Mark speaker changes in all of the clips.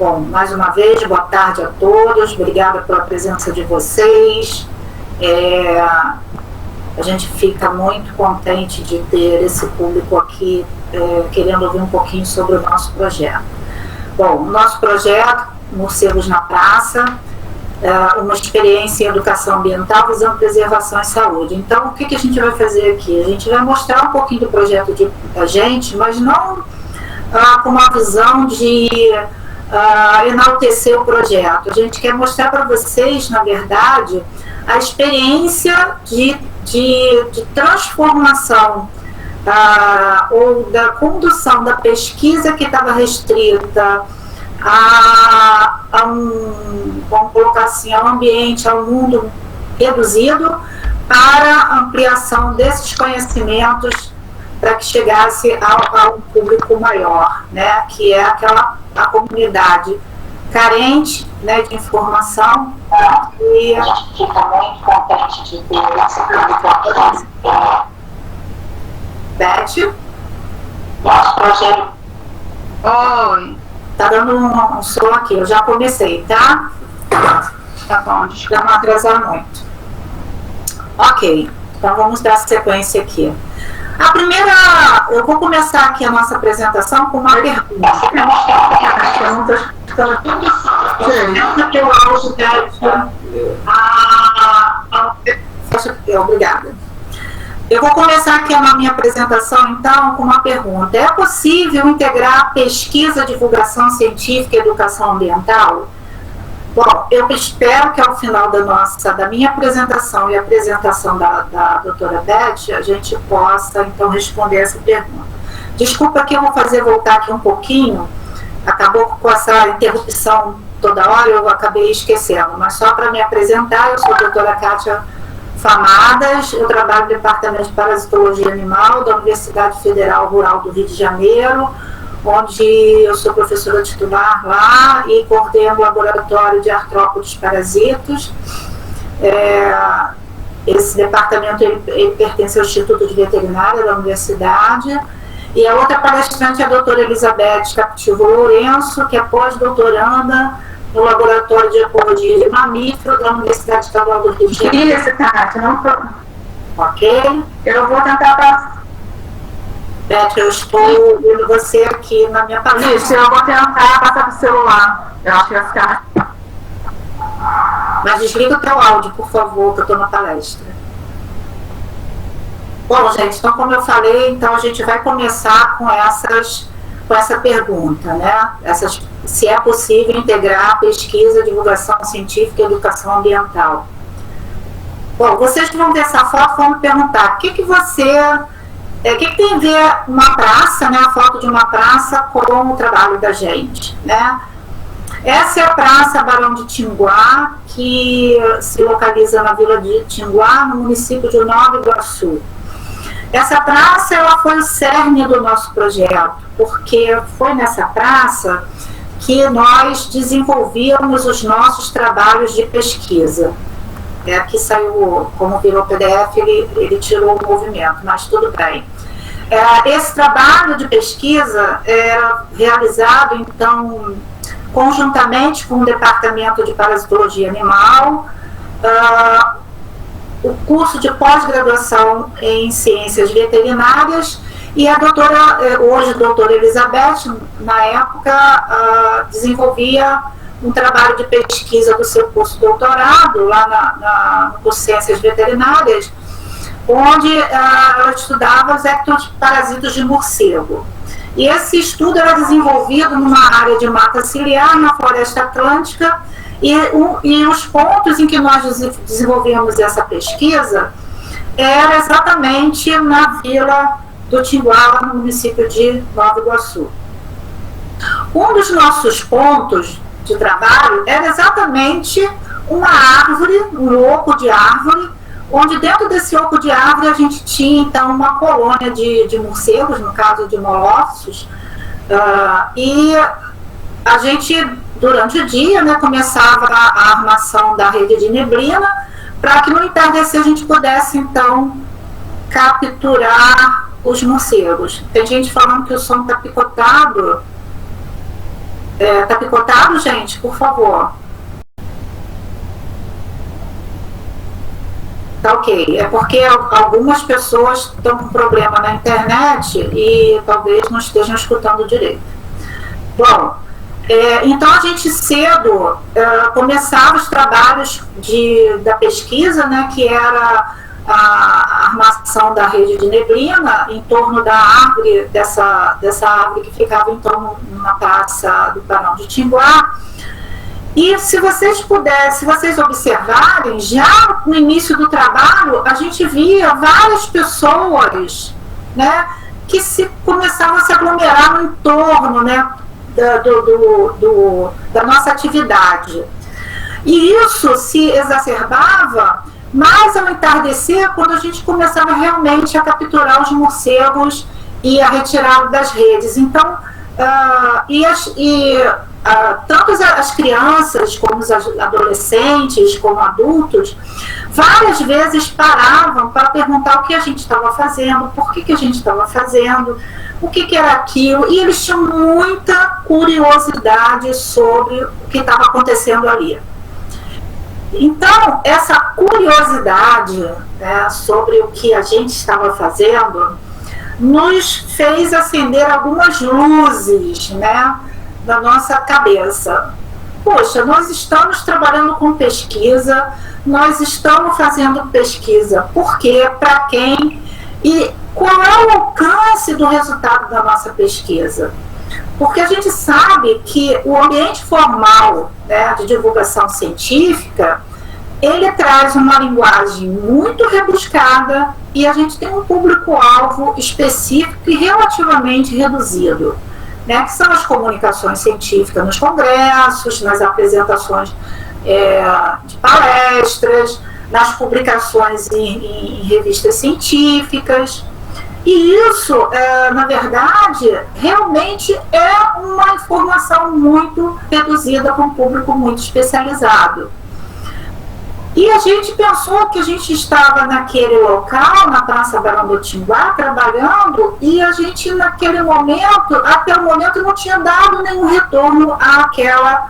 Speaker 1: Bom, mais uma vez, boa tarde a todos, obrigada pela presença de vocês. A gente fica muito contente de ter esse público aqui querendo ouvir um pouquinho sobre o nosso projeto. Bom, o nosso projeto, Morcegos na Praça, uma experiência em educação ambiental visando preservação e saúde. Então, o que a gente vai fazer aqui? A gente vai mostrar um pouquinho do projeto da gente, mas não com uma visão de enaltecer o projeto. A gente quer mostrar para vocês, na verdade, a experiência de transformação ou da condução da pesquisa que estava restrita vamos colocar assim, ao ambiente, ao mundo reduzido, para a ampliação desses conhecimentos para que chegasse a um público maior, né, que é a comunidade carente, né, de informação, e a gente fica muito contente de ter esse público aqui. Beth? Nosso projeto. Oi. Tá dando um som aqui, eu já comecei, tá? Tá bom, deixa eu não atrasar muito. Ok, então vamos dar sequência aqui. A primeira, eu vou começar aqui a nossa apresentação com uma pergunta. Obrigada. Eu vou começar aqui a minha apresentação, então, com uma pergunta. É possível integrar pesquisa, divulgação científica e educação ambiental? Bom, eu espero que ao final da minha apresentação e a apresentação da doutora Beth, a gente possa, então, responder essa pergunta. Desculpa que eu vou fazer voltar aqui um pouquinho, acabou com essa interrupção toda hora, eu acabei esquecendo, mas só para me apresentar, eu sou a doutora Kátia Famadas, eu trabalho no Departamento de Parasitologia Animal da Universidade Federal Rural do Rio de Janeiro, onde eu sou professora titular lá e coordeno o laboratório de artrópodes parasitos. Esse departamento ele pertence ao Instituto de Veterinária da Universidade. E a outra palestrante é a doutora Elizabeth Captivo Lourenço, que é pós-doutoranda no Laboratório de Ecologia de Mamífero da Universidade Estadual do Rio de Janeiro. Isso, Kátia, não tô... Ok. Eu vou tentar passar. Beth, eu estou vendo você aqui na minha palestra. Isso, eu vou tentar passar para o celular. Eu acho que vai ficar. Mas desliga o teu áudio, por favor, que eu estou na palestra. Bom, gente, então como eu falei, então a gente vai começar com essa pergunta, né? Se é possível integrar pesquisa, divulgação científica e educação ambiental. Bom, vocês que vão ver essa foto vão me perguntar, o que tem a ver uma praça, né, a foto de uma praça com o trabalho da gente, né? Essa é a Praça Barão de Tinguá, que se localiza na Vila de Tinguá, no município de Nova Iguaçu. Essa praça ela foi o cerne do nosso projeto, porque foi nessa praça que nós desenvolvíamos os nossos trabalhos de pesquisa. Aqui saiu, como virou PDF, ele tirou o movimento, mas tudo bem. Esse trabalho de pesquisa era realizado, então, conjuntamente com o Departamento de Parasitologia Animal, o curso de pós-graduação em Ciências Veterinárias e a hoje doutora Elizabeth, na época, desenvolvia um trabalho de pesquisa do seu curso de doutorado, lá no curso de Ciências Veterinárias, onde ela estudava os ectoparasitos de morcego. E esse estudo era desenvolvido numa área de mata ciliar, na Floresta Atlântica, e os pontos em que nós desenvolvemos essa pesquisa era exatamente na Vila do Tinguá, no município de Nova Iguaçu. Um dos nossos pontos de trabalho era exatamente uma árvore, um oco de árvore, onde dentro desse oco de árvore a gente tinha então uma colônia de morcegos, no caso de molossos, e a gente, durante o dia, né, começava a armação da rede de neblina, para que no entardecer a gente pudesse então capturar os morcegos. Tem gente falando que o som está picotado. Tá picotado, gente? Por favor. Tá ok. É porque algumas pessoas estão com problema na internet e talvez não estejam escutando direito. Bom, então a gente cedo começava os trabalhos da pesquisa, né, que era a armação da rede de neblina em torno da árvore, dessa árvore que ficava em torno na praça do Barão de Tinguá. E se vocês observarem, já no início do trabalho, a gente via várias pessoas, né, que começavam a se aglomerar no entorno, né, da nossa atividade. E isso se exacerbava mais ao entardecer, quando a gente começava realmente a capturar os morcegos e a retirá-los das redes. Então, tanto as crianças, como os adolescentes, como adultos, várias vezes paravam para perguntar o que a gente estava fazendo, por que a gente estava fazendo, o que era aquilo, e eles tinham muita curiosidade sobre o que estava acontecendo ali. Então, essa curiosidade, né, sobre o que a gente estava fazendo nos fez acender algumas luzes, né, na nossa cabeça. Poxa, nós estamos trabalhando com pesquisa, nós estamos fazendo pesquisa. Por quê? Para quem? E qual é o alcance do resultado da nossa pesquisa? Porque a gente sabe que o ambiente formal, né, de divulgação científica, ele traz uma linguagem muito rebuscada e a gente tem um público-alvo específico e relativamente reduzido, né, que são as comunicações científicas nos congressos, nas apresentações de palestras, nas publicações em revistas científicas. E isso, na verdade, realmente é uma informação muito reduzida para um público muito especializado. E a gente pensou que a gente estava naquele local, na Praça Barão do Tinguá, trabalhando, e a gente, naquele momento, até o momento, não tinha dado nenhum retorno àquela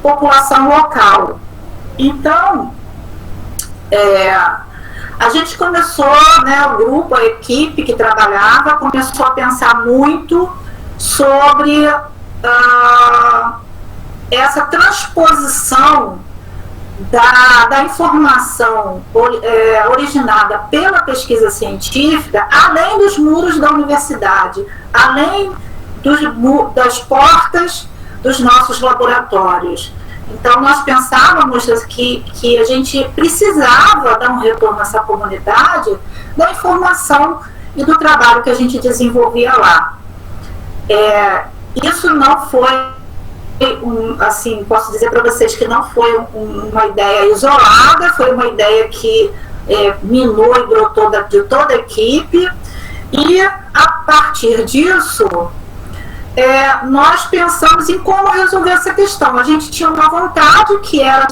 Speaker 1: população local. Então, a gente começou, né, o grupo, a equipe que trabalhava, começou a pensar muito sobre essa transposição da informação originada pela pesquisa científica, além dos muros da universidade, além das portas dos nossos laboratórios. Então, nós pensávamos que a gente precisava dar um retorno a essa comunidade da informação e do trabalho que a gente desenvolvia lá. Isso não foi, assim, posso dizer para vocês que não foi uma ideia isolada, foi uma ideia que minou e brotou de toda a equipe, e a partir disso nós pensamos em como resolver essa questão. A gente tinha uma vontade que era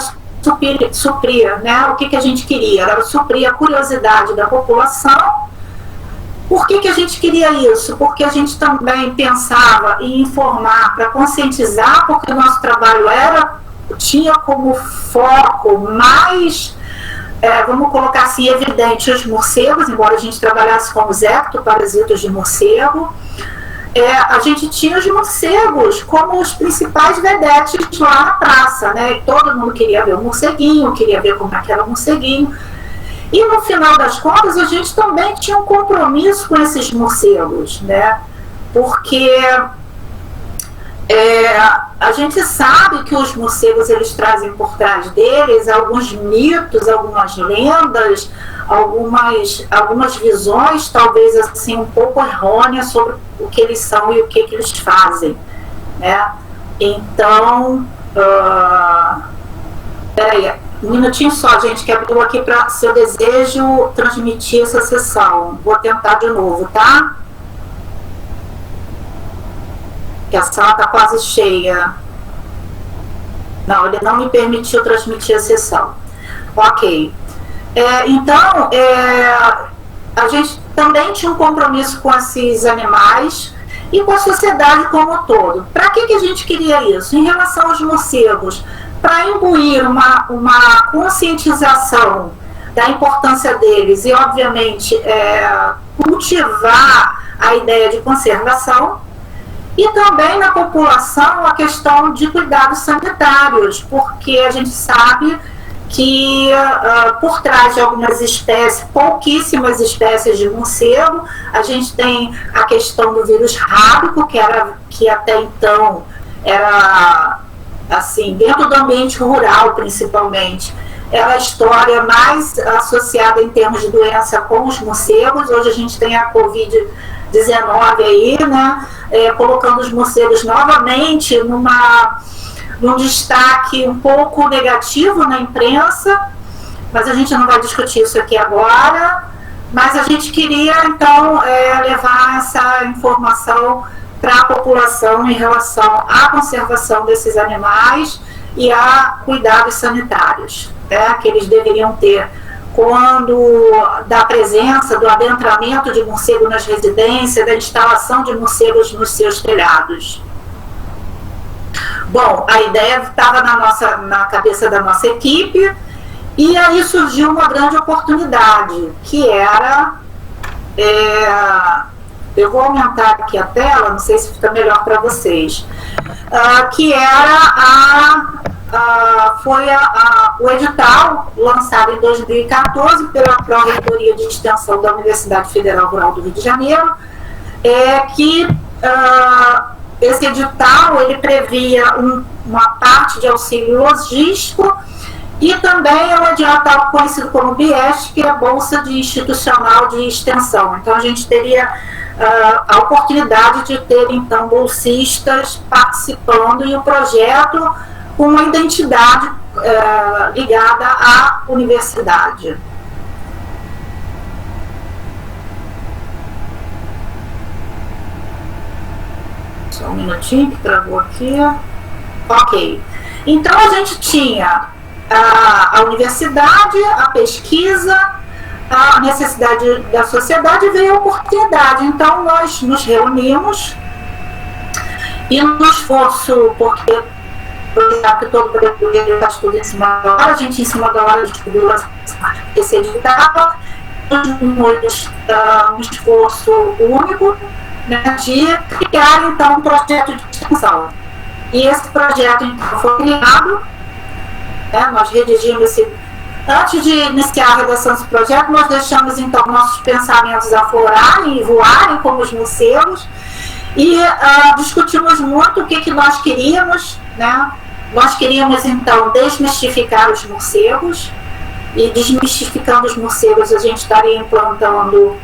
Speaker 1: suprir, né, o que a gente queria, era suprir a curiosidade da população. Por que a gente queria isso? Porque a gente também pensava em informar para conscientizar, porque o nosso trabalho tinha como foco mais, vamos colocar assim, evidente os morcegos, embora a gente trabalhasse com os ectoparasitos de morcego. A gente tinha os morcegos como os principais vedetes lá na praça, né? E todo mundo queria ver o morceguinho, queria ver como era o morceguinho. E no final das contas, a gente também tinha um compromisso com esses morcegos, né? Porque a gente sabe que os morcegos, eles trazem por trás deles alguns mitos, algumas lendas, algumas visões, talvez assim, um pouco errôneas sobre o que eles são e o que eles fazem, né? Então, peraí, um minutinho só, gente, que abriu aqui para, se eu desejo transmitir essa sessão. Vou tentar de novo, tá? Que a sala está quase cheia. Não, ele não me permitiu transmitir a sessão. Ok. A gente também tinha um compromisso com esses animais, e com a sociedade como um todo. Para que a gente queria isso? Em relação aos morcegos, para imbuir uma conscientização da importância deles e, obviamente, cultivar a ideia de conservação, e também na população a questão de cuidados sanitários, porque a gente sabe que por trás de algumas espécies, pouquíssimas espécies de morcego, a gente tem a questão do vírus rábico, que até então era, assim, dentro do ambiente rural principalmente, era a história mais associada em termos de doença com os morcegos. Hoje a gente tem a Covid-19 aí, né, colocando os morcegos novamente num destaque um pouco negativo na imprensa, mas a gente não vai discutir isso aqui agora. Mas a gente queria, então, levar essa informação para a população em relação à conservação desses animais e a cuidados sanitários, que eles deveriam ter quando da presença, do adentramento de morcego nas residências, da instalação de morcegos nos seus telhados. Bom, a ideia estava na cabeça da nossa equipe, e aí surgiu uma grande oportunidade, que era, eu vou aumentar aqui a tela, não sei se fica melhor para vocês, que era o edital lançado em 2014 pela Pró-Reitoria de Extensão da Universidade Federal Rural do Rio de Janeiro, que esse edital ele previa uma parte de auxílio logístico e também é um edital conhecido como BIES, que é a Bolsa Institucional de Extensão. Então a gente teria a oportunidade de ter então bolsistas participando e o projeto com uma identidade ligada à universidade. Só um minutinho que travou aqui. Ok. Então a gente tinha a universidade, a pesquisa, a necessidade da sociedade e veio a oportunidade. Então nós nos reunimos e no esforço, porque que todo brasileiro está tudo em cima da hora, a gente em cima da hora descobriu esse edital, um esforço único, né, de criar então um projeto de extensão. E esse projeto então foi criado, nós redigimos antes de iniciar a redação desse projeto, nós deixamos então nossos pensamentos aflorarem e voarem como os morcegos e discutimos muito o que nós queríamos, né? Nós queríamos, então, desmistificar os morcegos, e desmistificando os morcegos a gente estaria implantando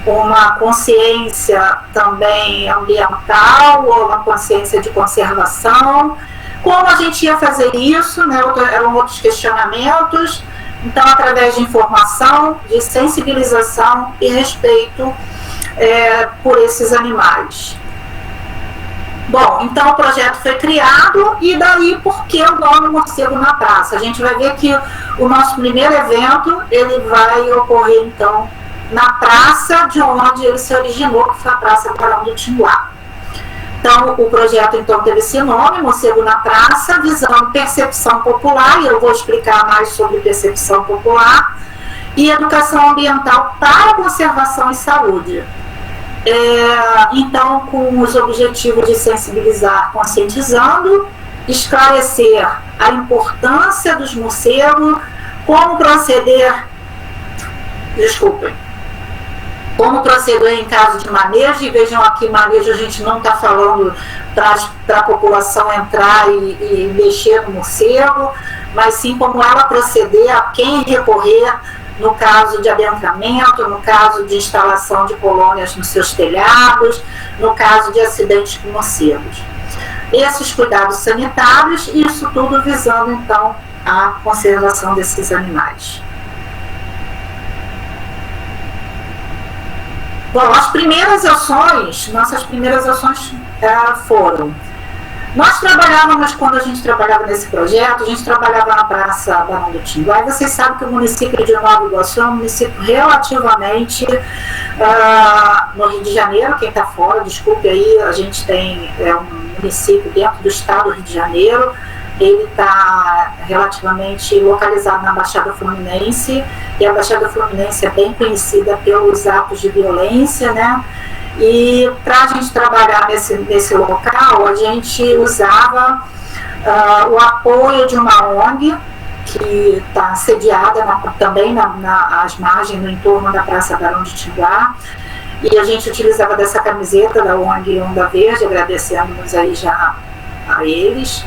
Speaker 1: uma consciência também ambiental, ou uma consciência de conservação. Como a gente ia fazer isso, né? Eram outros questionamentos. Então, através de informação, de sensibilização e respeito por esses animais. Bom, então o projeto foi criado, e daí por que o nome Morcego na Praça? A gente vai ver que o nosso primeiro evento, ele vai ocorrer então na praça de onde ele se originou, que foi a Praça Barão do Tinguá. Então o projeto então teve esse nome, Morcego na Praça, visando percepção popular, e eu vou explicar mais sobre percepção popular, e educação ambiental para conservação e saúde. Então, com os objetivos de sensibilizar, conscientizando, esclarecer a importância dos morcegos, como proceder em caso de manejo. E vejam aqui, manejo a gente não está falando para a população entrar e mexer no morcego, mas sim como ela proceder, a quem recorrer no caso de adentramento, no caso de instalação de colônias nos seus telhados, no caso de acidentes com morcegos. Esses cuidados sanitários, isso tudo visando então a conservação desses animais. Bom, nossas primeiras ações foram Nós trabalhávamos, quando a gente trabalhava nesse projeto, a gente trabalhava na Praça Barão do Tinguá, e vocês sabem que o município de Nova Iguaçu é um município relativamente, no Rio de Janeiro, quem está fora, desculpe aí, a gente tem um município dentro do estado do Rio de Janeiro, ele está relativamente localizado na Baixada Fluminense, e a Baixada Fluminense é bem conhecida pelos atos de violência, né? E para a gente trabalhar nesse local, a gente usava o apoio de uma ONG, que está sediada também nas margens, no entorno da Praça Barão de Tinguá, e a gente utilizava dessa camiseta da ONG Onda Verde, agradecemos aí já a eles,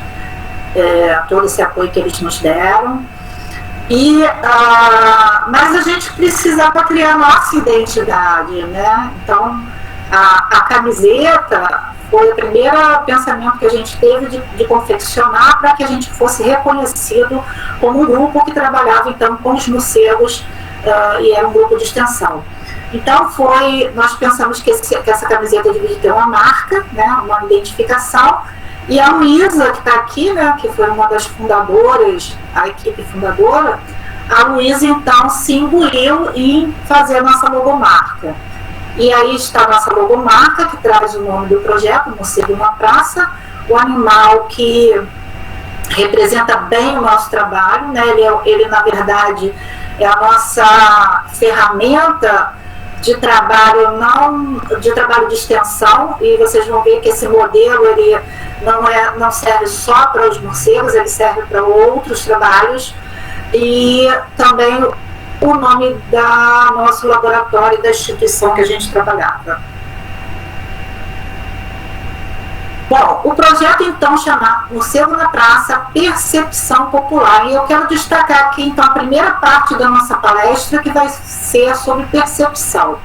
Speaker 1: todo esse apoio que eles nos deram. Mas a gente precisava criar nossa identidade, né? Então, a camiseta foi o primeiro pensamento que a gente teve de confeccionar para que a gente fosse reconhecido como um grupo que trabalhava então com os morcegos, e era um grupo de extensão. Então nós pensamos que essa camiseta devia ter uma marca, né, uma identificação, e a Luísa, que está aqui, né, que foi uma das fundadoras, a equipe fundadora, a Luísa então se engoliu em fazer a nossa logomarca. E aí está a nossa logomarca, que traz o nome do projeto, Morcego na Praça, o animal que representa bem o nosso trabalho, né? Ele na verdade, é a nossa ferramenta de trabalho, de trabalho de extensão, e vocês vão ver que esse modelo ele não serve só para os morcegos, ele serve para outros trabalhos, e também o nome do nosso laboratório e da instituição que a gente trabalhava. Bom, o projeto então chama Morcego na Praça, Percepção Popular, e eu quero destacar aqui então a primeira parte da nossa palestra, que vai ser sobre percepção.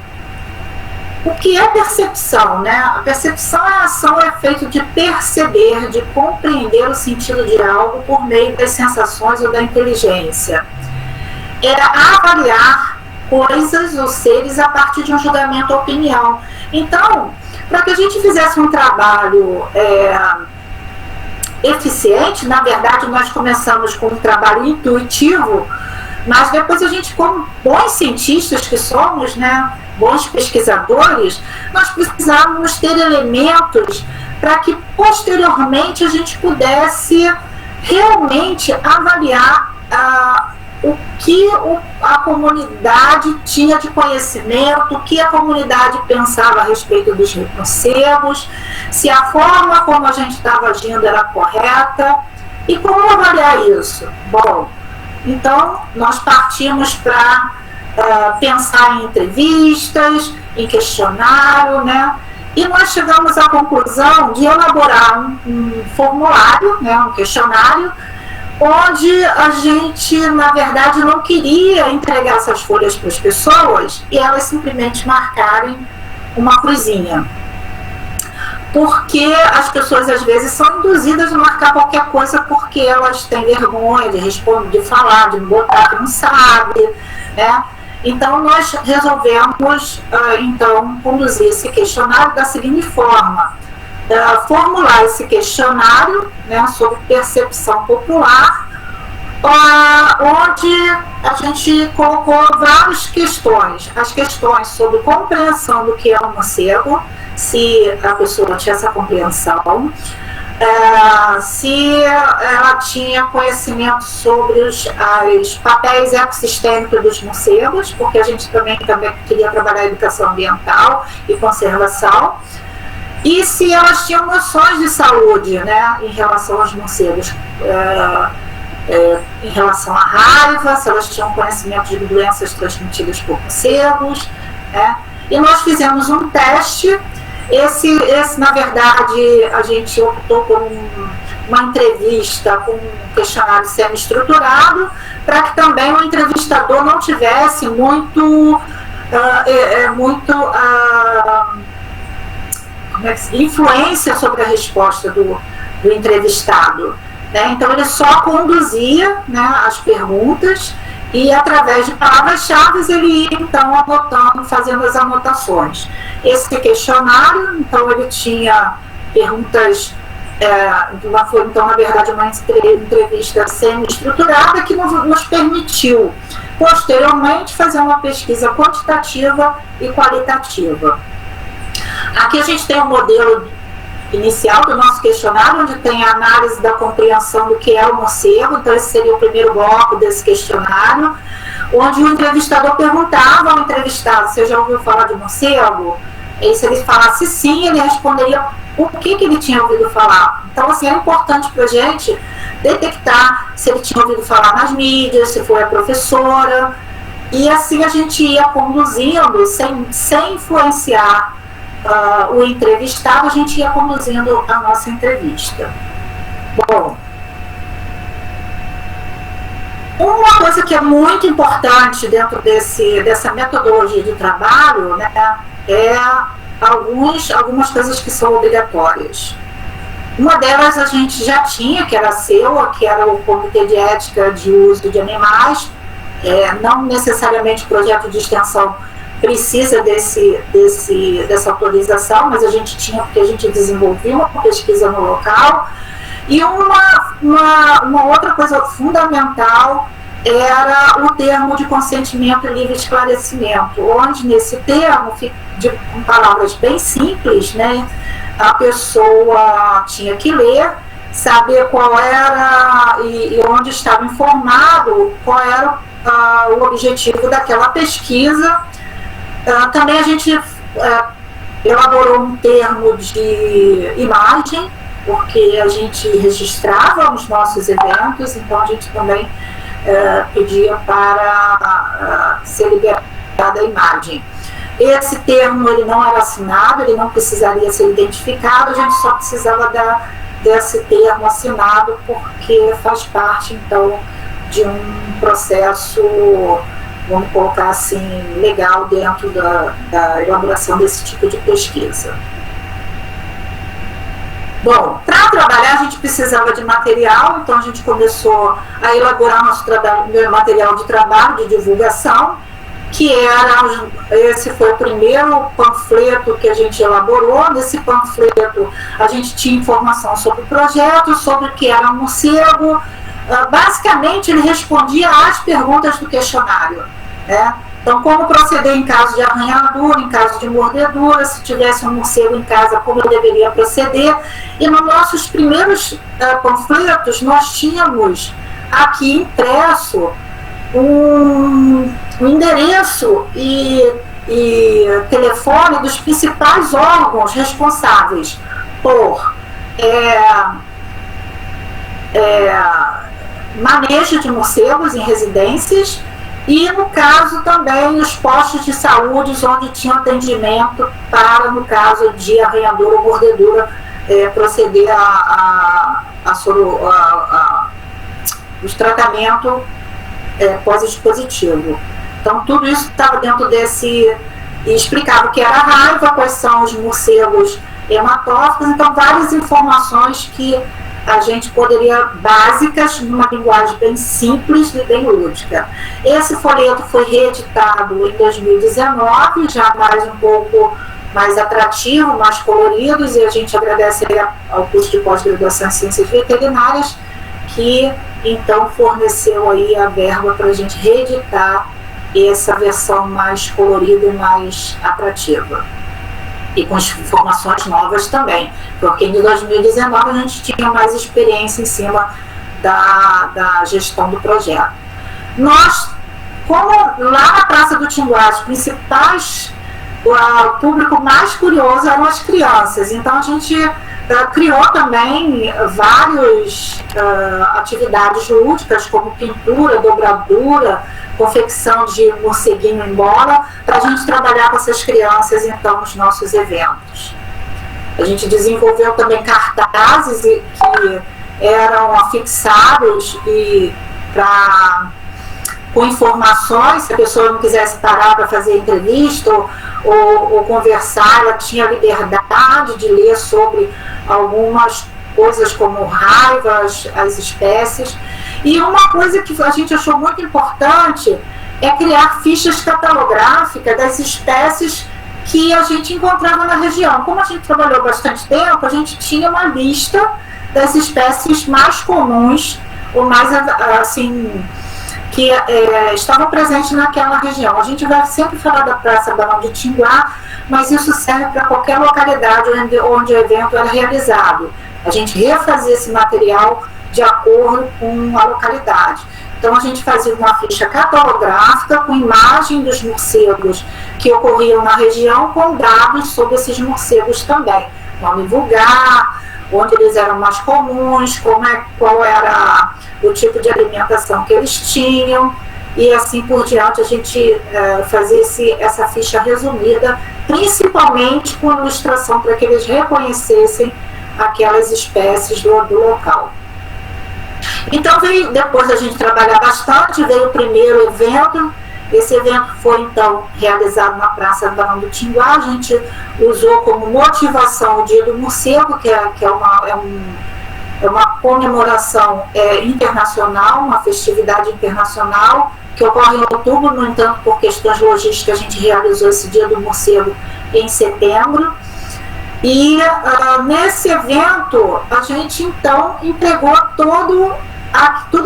Speaker 1: O que é percepção, né? A percepção é a ação ou efeito de perceber, de compreender o sentido de algo por meio das sensações ou da inteligência. Era avaliar coisas ou seres a partir de um julgamento ou opinião. Então, para que a gente fizesse um trabalho eficiente, na verdade nós começamos com um trabalho intuitivo, mas depois a gente, como bons cientistas que somos, né, bons pesquisadores, nós precisávamos ter elementos para que posteriormente a gente pudesse realmente avaliar o que a comunidade tinha de conhecimento, o que a comunidade pensava a respeito dos morcegos, se a forma como a gente estava agindo era correta, e como avaliar isso? Bom, então nós partimos para pensar em entrevistas, em questionário, né? E nós chegamos à conclusão de elaborar um formulário, né, um questionário, onde a gente, na verdade, não queria entregar essas folhas para as pessoas e elas simplesmente marcarem uma cruzinha. Porque as pessoas, às vezes, são induzidas a marcar qualquer coisa porque elas têm vergonha de responder, de falar, de botar que não sabe, né? Então, nós resolvemos, então, conduzir esse questionário da seguinte forma: formular esse questionário, né, sobre percepção popular, onde a gente colocou várias questões. As questões sobre compreensão do que é um morcego, se a pessoa tinha essa compreensão, se ela tinha conhecimento sobre os papéis ecossistêmicos dos morcegos, porque a gente também queria trabalhar educação ambiental e conservação, e se elas tinham noções de saúde, né, em relação aos morcegos, em relação à raiva, se elas tinham conhecimento de doenças transmitidas por morcegos, né. E nós fizemos um teste. Esse, na verdade, a gente optou por uma entrevista com um questionário semi-estruturado, para que também o entrevistador não tivesse muito influência sobre a resposta do entrevistado, né? Então ele só conduzia, né, as perguntas, e através de palavras-chave ele ia então anotando, fazendo as anotações. Esse questionário, então, ele tinha perguntas Foi, então, na verdade, uma entrevista semi-estruturada que nos permitiu, posteriormente, fazer uma pesquisa quantitativa e qualitativa. Aqui a gente tem um modelo inicial do nosso questionário, onde tem a análise da compreensão do que é o morcego. Então, esse seria o primeiro bloco desse questionário, onde o entrevistador perguntava ao entrevistado: você já ouviu falar de morcego? E se ele falasse sim, ele responderia o que ele tinha ouvido falar. Então, assim, é importante para a gente detectar se ele tinha ouvido falar nas mídias, se foi a professora, e assim a gente ia conduzindo, sem influenciar o entrevistado, a gente ia conduzindo a nossa entrevista. Bom, uma coisa que é muito importante dentro dessa metodologia de trabalho, né, é algumas coisas que são obrigatórias. Uma delas a gente já tinha, que era a CEUA, que era o Comitê de Ética de Uso de Animais. Não necessariamente o projeto de extensão precisa dessa autorização, mas a gente tinha, porque a gente desenvolvia uma pesquisa no local. E uma outra coisa fundamental era o termo de consentimento e livre esclarecimento, onde nesse termo, com palavras bem simples, né, a pessoa tinha que ler, saber qual era e onde estava informado qual era o objetivo daquela pesquisa. Também a gente elaborou um termo de imagem, porque a gente registrava os nossos eventos, então a gente também pedia para ser liberada a imagem. Esse termo ele não era assinado, ele não precisaria ser identificado, a gente só precisava desse termo assinado, porque faz parte, então, de um processo, vamos colocar assim, legal dentro da elaboração desse tipo de pesquisa. Bom, para trabalhar a gente precisava de material, então a gente começou a elaborar nosso material de trabalho, de divulgação, esse foi o primeiro panfleto que a gente elaborou. Nesse panfleto a gente tinha informação sobre o projeto, sobre o que era um morcego. Basicamente ele respondia às perguntas do questionário, né? Então, como proceder em caso de arranhadura, em caso de mordedura, se tivesse um morcego em casa, como eu deveria proceder. E nos nossos primeiros panfletos, nós tínhamos aqui impresso um endereço e telefone dos principais órgãos responsáveis por manejo de morcegos em residências. E, no caso, também os postos de saúde, onde tinha atendimento para, no caso de arranhadura ou mordedura, proceder os tratamentos pós-expositivo. Então, tudo isso estava dentro e explicava o que era a raiva, quais são os morcegos hematófagos, então, várias informações que a gente poderia, básicas, numa linguagem bem simples e bem lúdica. Esse folheto foi reeditado em 2019, já um pouco mais atrativo, mais coloridos, e a gente agradece ao curso de pós-graduação em Ciências Veterinárias, que então forneceu aí a verba para a gente reeditar essa versão mais colorida e mais atrativa. E com informações novas também, porque em 2019 a gente tinha mais experiência em cima da gestão do projeto. Nós, como lá na Praça do Tinguá, os principais, o público mais curioso eram as crianças, então a gente criou também várias atividades lúdicas, como pintura, dobradura, confecção de morceguinho em bola, para a gente trabalhar com essas crianças, então, nos nossos eventos. A gente desenvolveu também cartazes que eram afixados com informações, se a pessoa não quisesse parar para fazer entrevista ou conversar, ela tinha liberdade de ler sobre algumas coisas como raivas, as espécies. E uma coisa que a gente achou muito importante é criar fichas catalográficas das espécies que a gente encontrava na região. Como a gente trabalhou bastante tempo, a gente tinha uma lista das espécies mais comuns, ou mais, assim, que estavam presentes naquela região. A gente vai sempre falar da Praça Barão de Tinguá, mas isso serve para qualquer localidade onde o evento era realizado. A gente refazia esse material de acordo com a localidade. Então a gente fazia uma ficha catalográfica com imagem dos morcegos que ocorriam na região, com dados sobre esses morcegos também. Nome vulgar, onde eles eram mais comuns, qual era o tipo de alimentação que eles tinham, e assim por diante. A gente fazia essa ficha resumida, principalmente com ilustração, para que eles reconhecessem aquelas espécies do local. Então, depois da gente trabalhar bastante, veio o primeiro evento. Esse evento foi, então, realizado na Praça Barão do Tinguá. A gente usou como motivação o Dia do Morcego, que é uma comemoração internacional, uma festividade internacional, que ocorre em outubro. No entanto, por questões logísticas, a gente realizou esse Dia do Morcego em setembro. E nesse evento, a gente, então, entregou tudo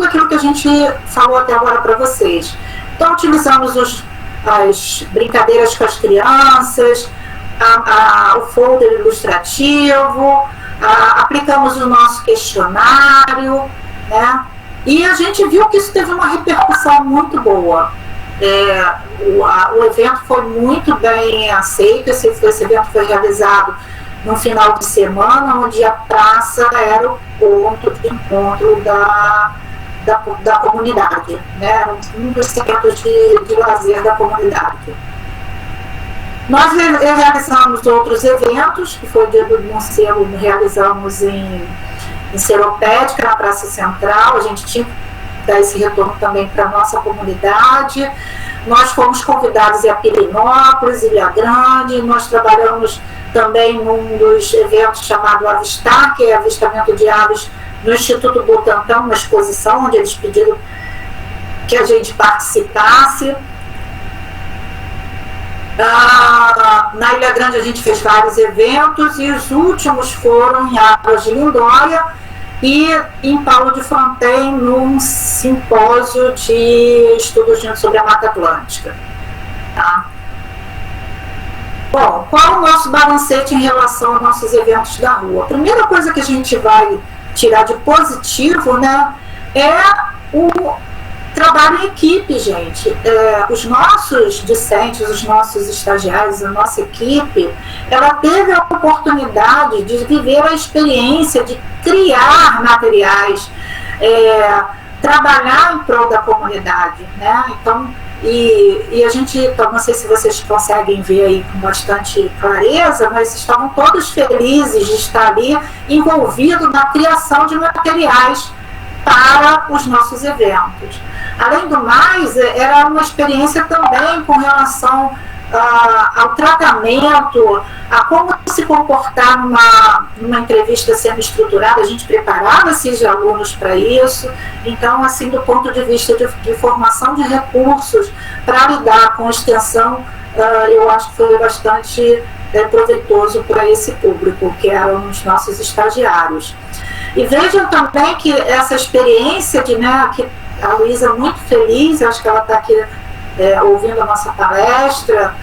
Speaker 1: aquilo que a gente falou até agora para vocês. Então, utilizamos as brincadeiras com as crianças, o folder ilustrativo, aplicamos o nosso questionário, né? E a gente viu que isso teve uma repercussão muito boa. O evento foi muito bem aceito. Esse evento foi realizado no final de semana, onde a praça era o ponto de encontro da comunidade, né? Um dos centros de lazer da comunidade. Nós realizamos outros eventos, que foi o Dia do Morcego, realizamos em Seropédica, na Praça Central. A gente tinha que dar esse retorno também para a nossa comunidade. Nós fomos convidados a Pirinópolis, Ilha Grande. Nós trabalhamos também num dos eventos chamado Avistar, que é avistamento de aves no Instituto Butantan, uma exposição onde eles pediram que a gente participasse. Na Ilha Grande a gente fez vários eventos, e os últimos foram em Águas de Lindóia e em Paulo de Fronten, num simpósio de estudos sobre a Mata Atlântica. Tá? Bom, qual é o nosso balancete em relação aos nossos eventos da rua? A primeira coisa que a gente vai tirar de positivo, né, é o trabalho em equipe, gente. Os nossos discentes, os nossos estagiários, a nossa equipe, ela teve a oportunidade de viver a experiência de criar materiais, trabalhar em prol da comunidade, né? Então, e a gente, então, não sei se vocês conseguem ver aí com bastante clareza, mas estavam todos felizes de estar ali envolvidos na criação de materiais para os nossos eventos. Além do mais, era uma experiência também com relação ao tratamento, a como se comportar numa entrevista sendo estruturada. A gente preparava esses alunos para isso. Então, assim, do ponto de vista de formação de recursos para lidar com extensão, eu acho que foi bastante proveitoso para esse público, que eram os nossos estagiários. E vejam também que essa experiência que a Luísa muito feliz, acho que ela está aqui ouvindo a nossa palestra,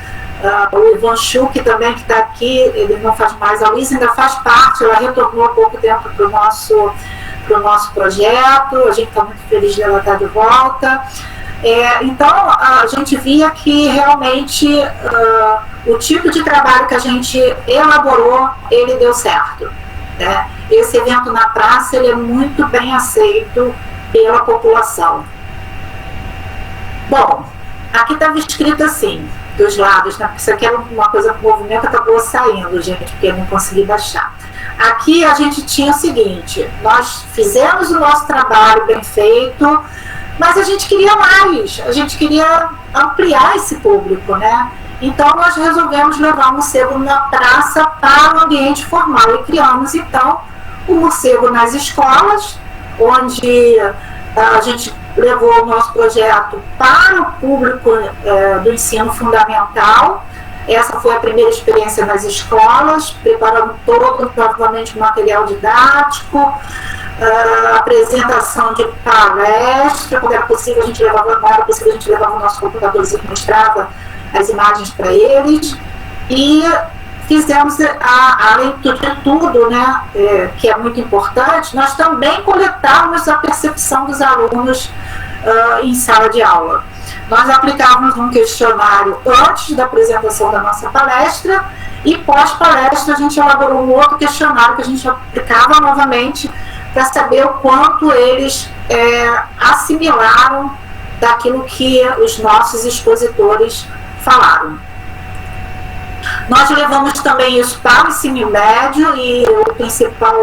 Speaker 1: o Ivan Schuch também, que está aqui, ele não faz mais, a Luísa ainda faz parte, ela retornou há pouco tempo para o nosso projeto, a gente está muito feliz de ela estar de volta. Então, a gente via que realmente o tipo de trabalho que a gente elaborou, ele deu certo, né? Esse evento na praça, ele é muito bem aceito pela população. Bom, aqui estava escrito assim, dos lados, né? Porque isso aqui era uma coisa que o movimento acabou saindo, gente, porque eu não consegui baixar. Aqui a gente tinha o seguinte: nós fizemos o nosso trabalho bem feito, mas a gente queria mais, a gente queria ampliar esse público, né? Então nós resolvemos levar o morcego na praça para o ambiente formal e criamos então o morcego nas escolas, onde a gente levou o nosso projeto para o público do ensino fundamental. Essa foi a primeira experiência nas escolas, preparando todo, provavelmente, o material didático, apresentação de palestra, quando era possível a gente levava, não era possível a gente levava o nosso computadorzinho e mostrava as imagens para eles, e fizemos, além de tudo, né, que é muito importante, nós também coletávamos a percepção dos alunos em sala de aula. Nós aplicávamos um questionário antes da apresentação da nossa palestra, e pós-palestra a gente elaborou um outro questionário que a gente aplicava novamente para saber o quanto eles assimilaram daquilo que os nossos expositores falaram. Nós levamos também isso para o ensino médio, e o principal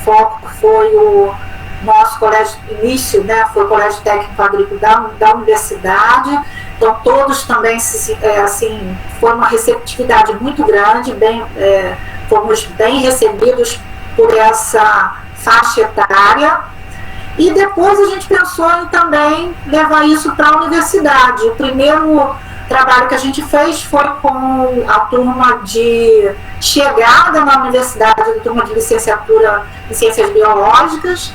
Speaker 1: foco foi o nosso colégio início, né, foi o Colégio Técnico Agrícola da Universidade. Então todos também, assim, foi uma receptividade muito grande, fomos bem recebidos por essa faixa etária. E depois a gente pensou em também levar isso para a universidade. O primeiro trabalho que a gente fez foi com a turma de chegada na universidade, a turma de licenciatura em Ciências Biológicas,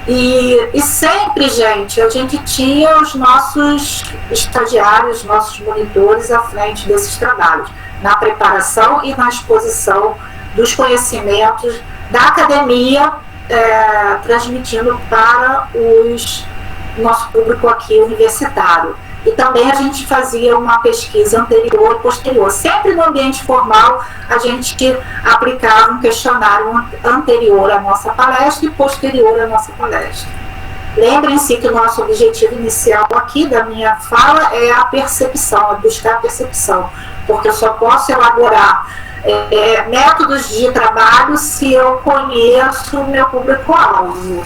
Speaker 1: e sempre, gente, a gente tinha os nossos estagiários, nossos monitores à frente desses trabalhos, na preparação e na exposição dos conhecimentos da academia, transmitindo para o nosso público aqui universitário. E também a gente fazia uma pesquisa anterior e posterior. Sempre no ambiente formal, a gente aplicava um questionário anterior à nossa palestra e posterior à nossa palestra. Lembrem-se que o nosso objetivo inicial aqui da minha fala é a percepção, é buscar a percepção, porque eu só posso elaborar métodos de trabalho se eu conheço o meu público-alvo.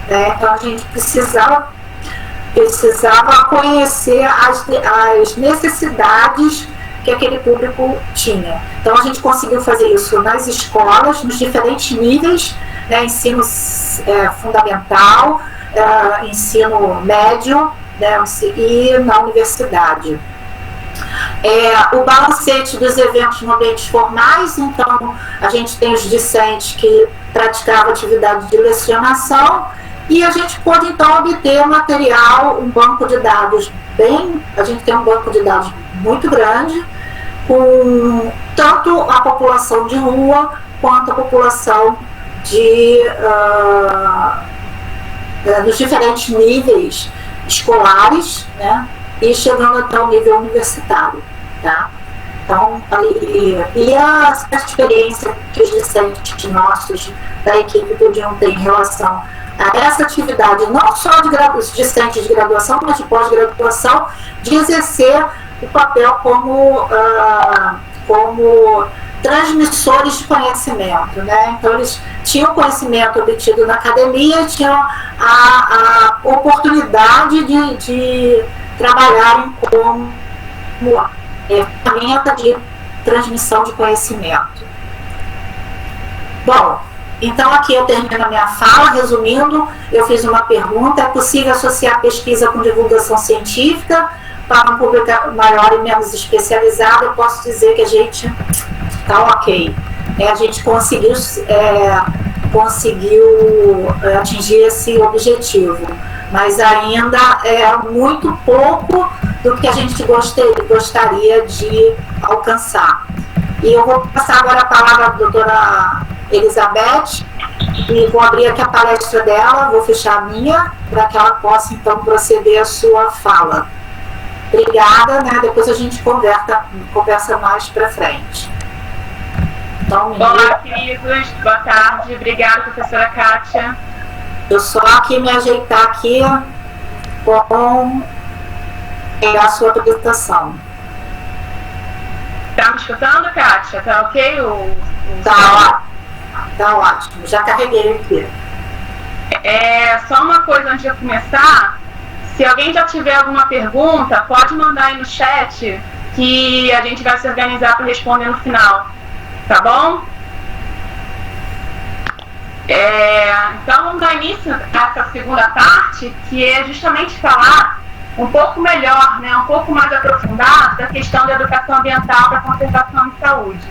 Speaker 1: Né? Então, a gente precisava conhecer as necessidades que aquele público tinha. Então, a gente conseguiu fazer isso nas escolas, nos diferentes níveis, né, ensino fundamental, ensino médio, né, e na universidade. O balancete dos eventos no ambientes formais, então, a gente tem os discentes que praticavam atividade de lecionação, e a gente pôde, então, obter material, um banco de dados a gente tem um banco de dados muito grande, com tanto a população de rua, quanto a população dos diferentes níveis escolares, né, e chegando até o nível universitário, tá? Então, e a experiência que os discentes nossos da equipe podiam ter em relação a essa atividade, não só de discentes de graduação, mas de pós-graduação, de exercer o papel como transmissores de conhecimento, né? Então, eles tinham conhecimento obtido na academia, tinham a oportunidade de trabalharem como ferramenta de transmissão de conhecimento. Bom, então aqui eu termino a minha fala. Resumindo, eu fiz uma pergunta: é possível associar pesquisa com divulgação científica para um público maior e menos especializado? Eu posso dizer que a gente está ok. A gente conseguiu atingir esse objetivo, mas ainda é muito pouco do que a gente gostaria de alcançar. E eu vou passar agora a palavra à doutora Elizabeth, e vou abrir aqui a palestra dela, vou fechar a minha, para que ela possa, então, proceder a sua fala. Obrigada, né? Depois a gente conversa mais para frente. Então,
Speaker 2: olá, queridos, boa tarde. Obrigada, professora Kátia.
Speaker 1: Eu só aqui me ajeitar aqui com a sua apresentação.
Speaker 2: Tá me escutando, Kátia? Tá ok?
Speaker 1: Tá ótimo. Já carreguei aqui.
Speaker 2: Só uma coisa antes de eu começar. Se alguém já tiver alguma pergunta, pode mandar aí no chat, que a gente vai se organizar para responder no final. Tá bom? Então vamos dar início a essa segunda parte, que é justamente falar um pouco melhor, né, um pouco mais aprofundado da questão da educação ambiental para conservação e saúde.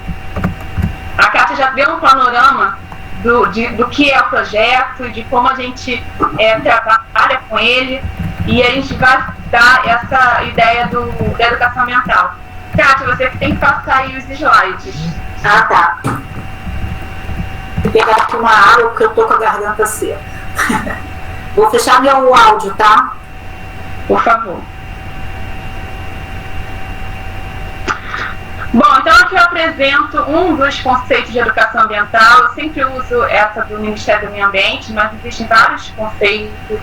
Speaker 2: A Kátia já deu um panorama do que é o projeto e de como a gente trabalha com ele, e a gente vai dar essa ideia da educação ambiental. Kátia, você tem que passar aí os slides.
Speaker 1: Ah, tá. Vou pegar aqui uma água porque eu tô com a garganta seca. Vou fechar meu áudio, tá?
Speaker 2: Por favor. Bom, então aqui eu apresento um dos conceitos de educação ambiental. Eu sempre uso essa do Ministério do Meio Ambiente, mas existem vários conceitos.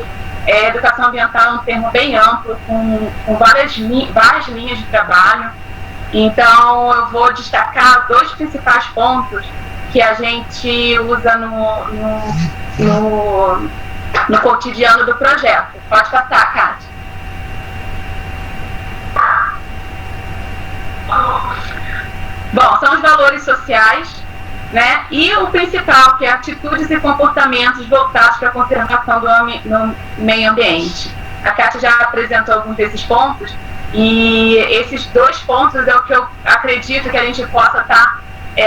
Speaker 2: Educação ambiental é um termo bem amplo, com várias linhas de trabalho. Então eu vou destacar 2 principais pontos que a gente usa no cotidiano do projeto. Pode passar, Kátia. Bom, são os valores sociais, né? E o principal, que é atitudes e comportamentos voltados para a conservação do meio ambiente. A Kátia já apresentou alguns desses pontos, e esses 2 pontos é o que eu acredito que a gente possa estar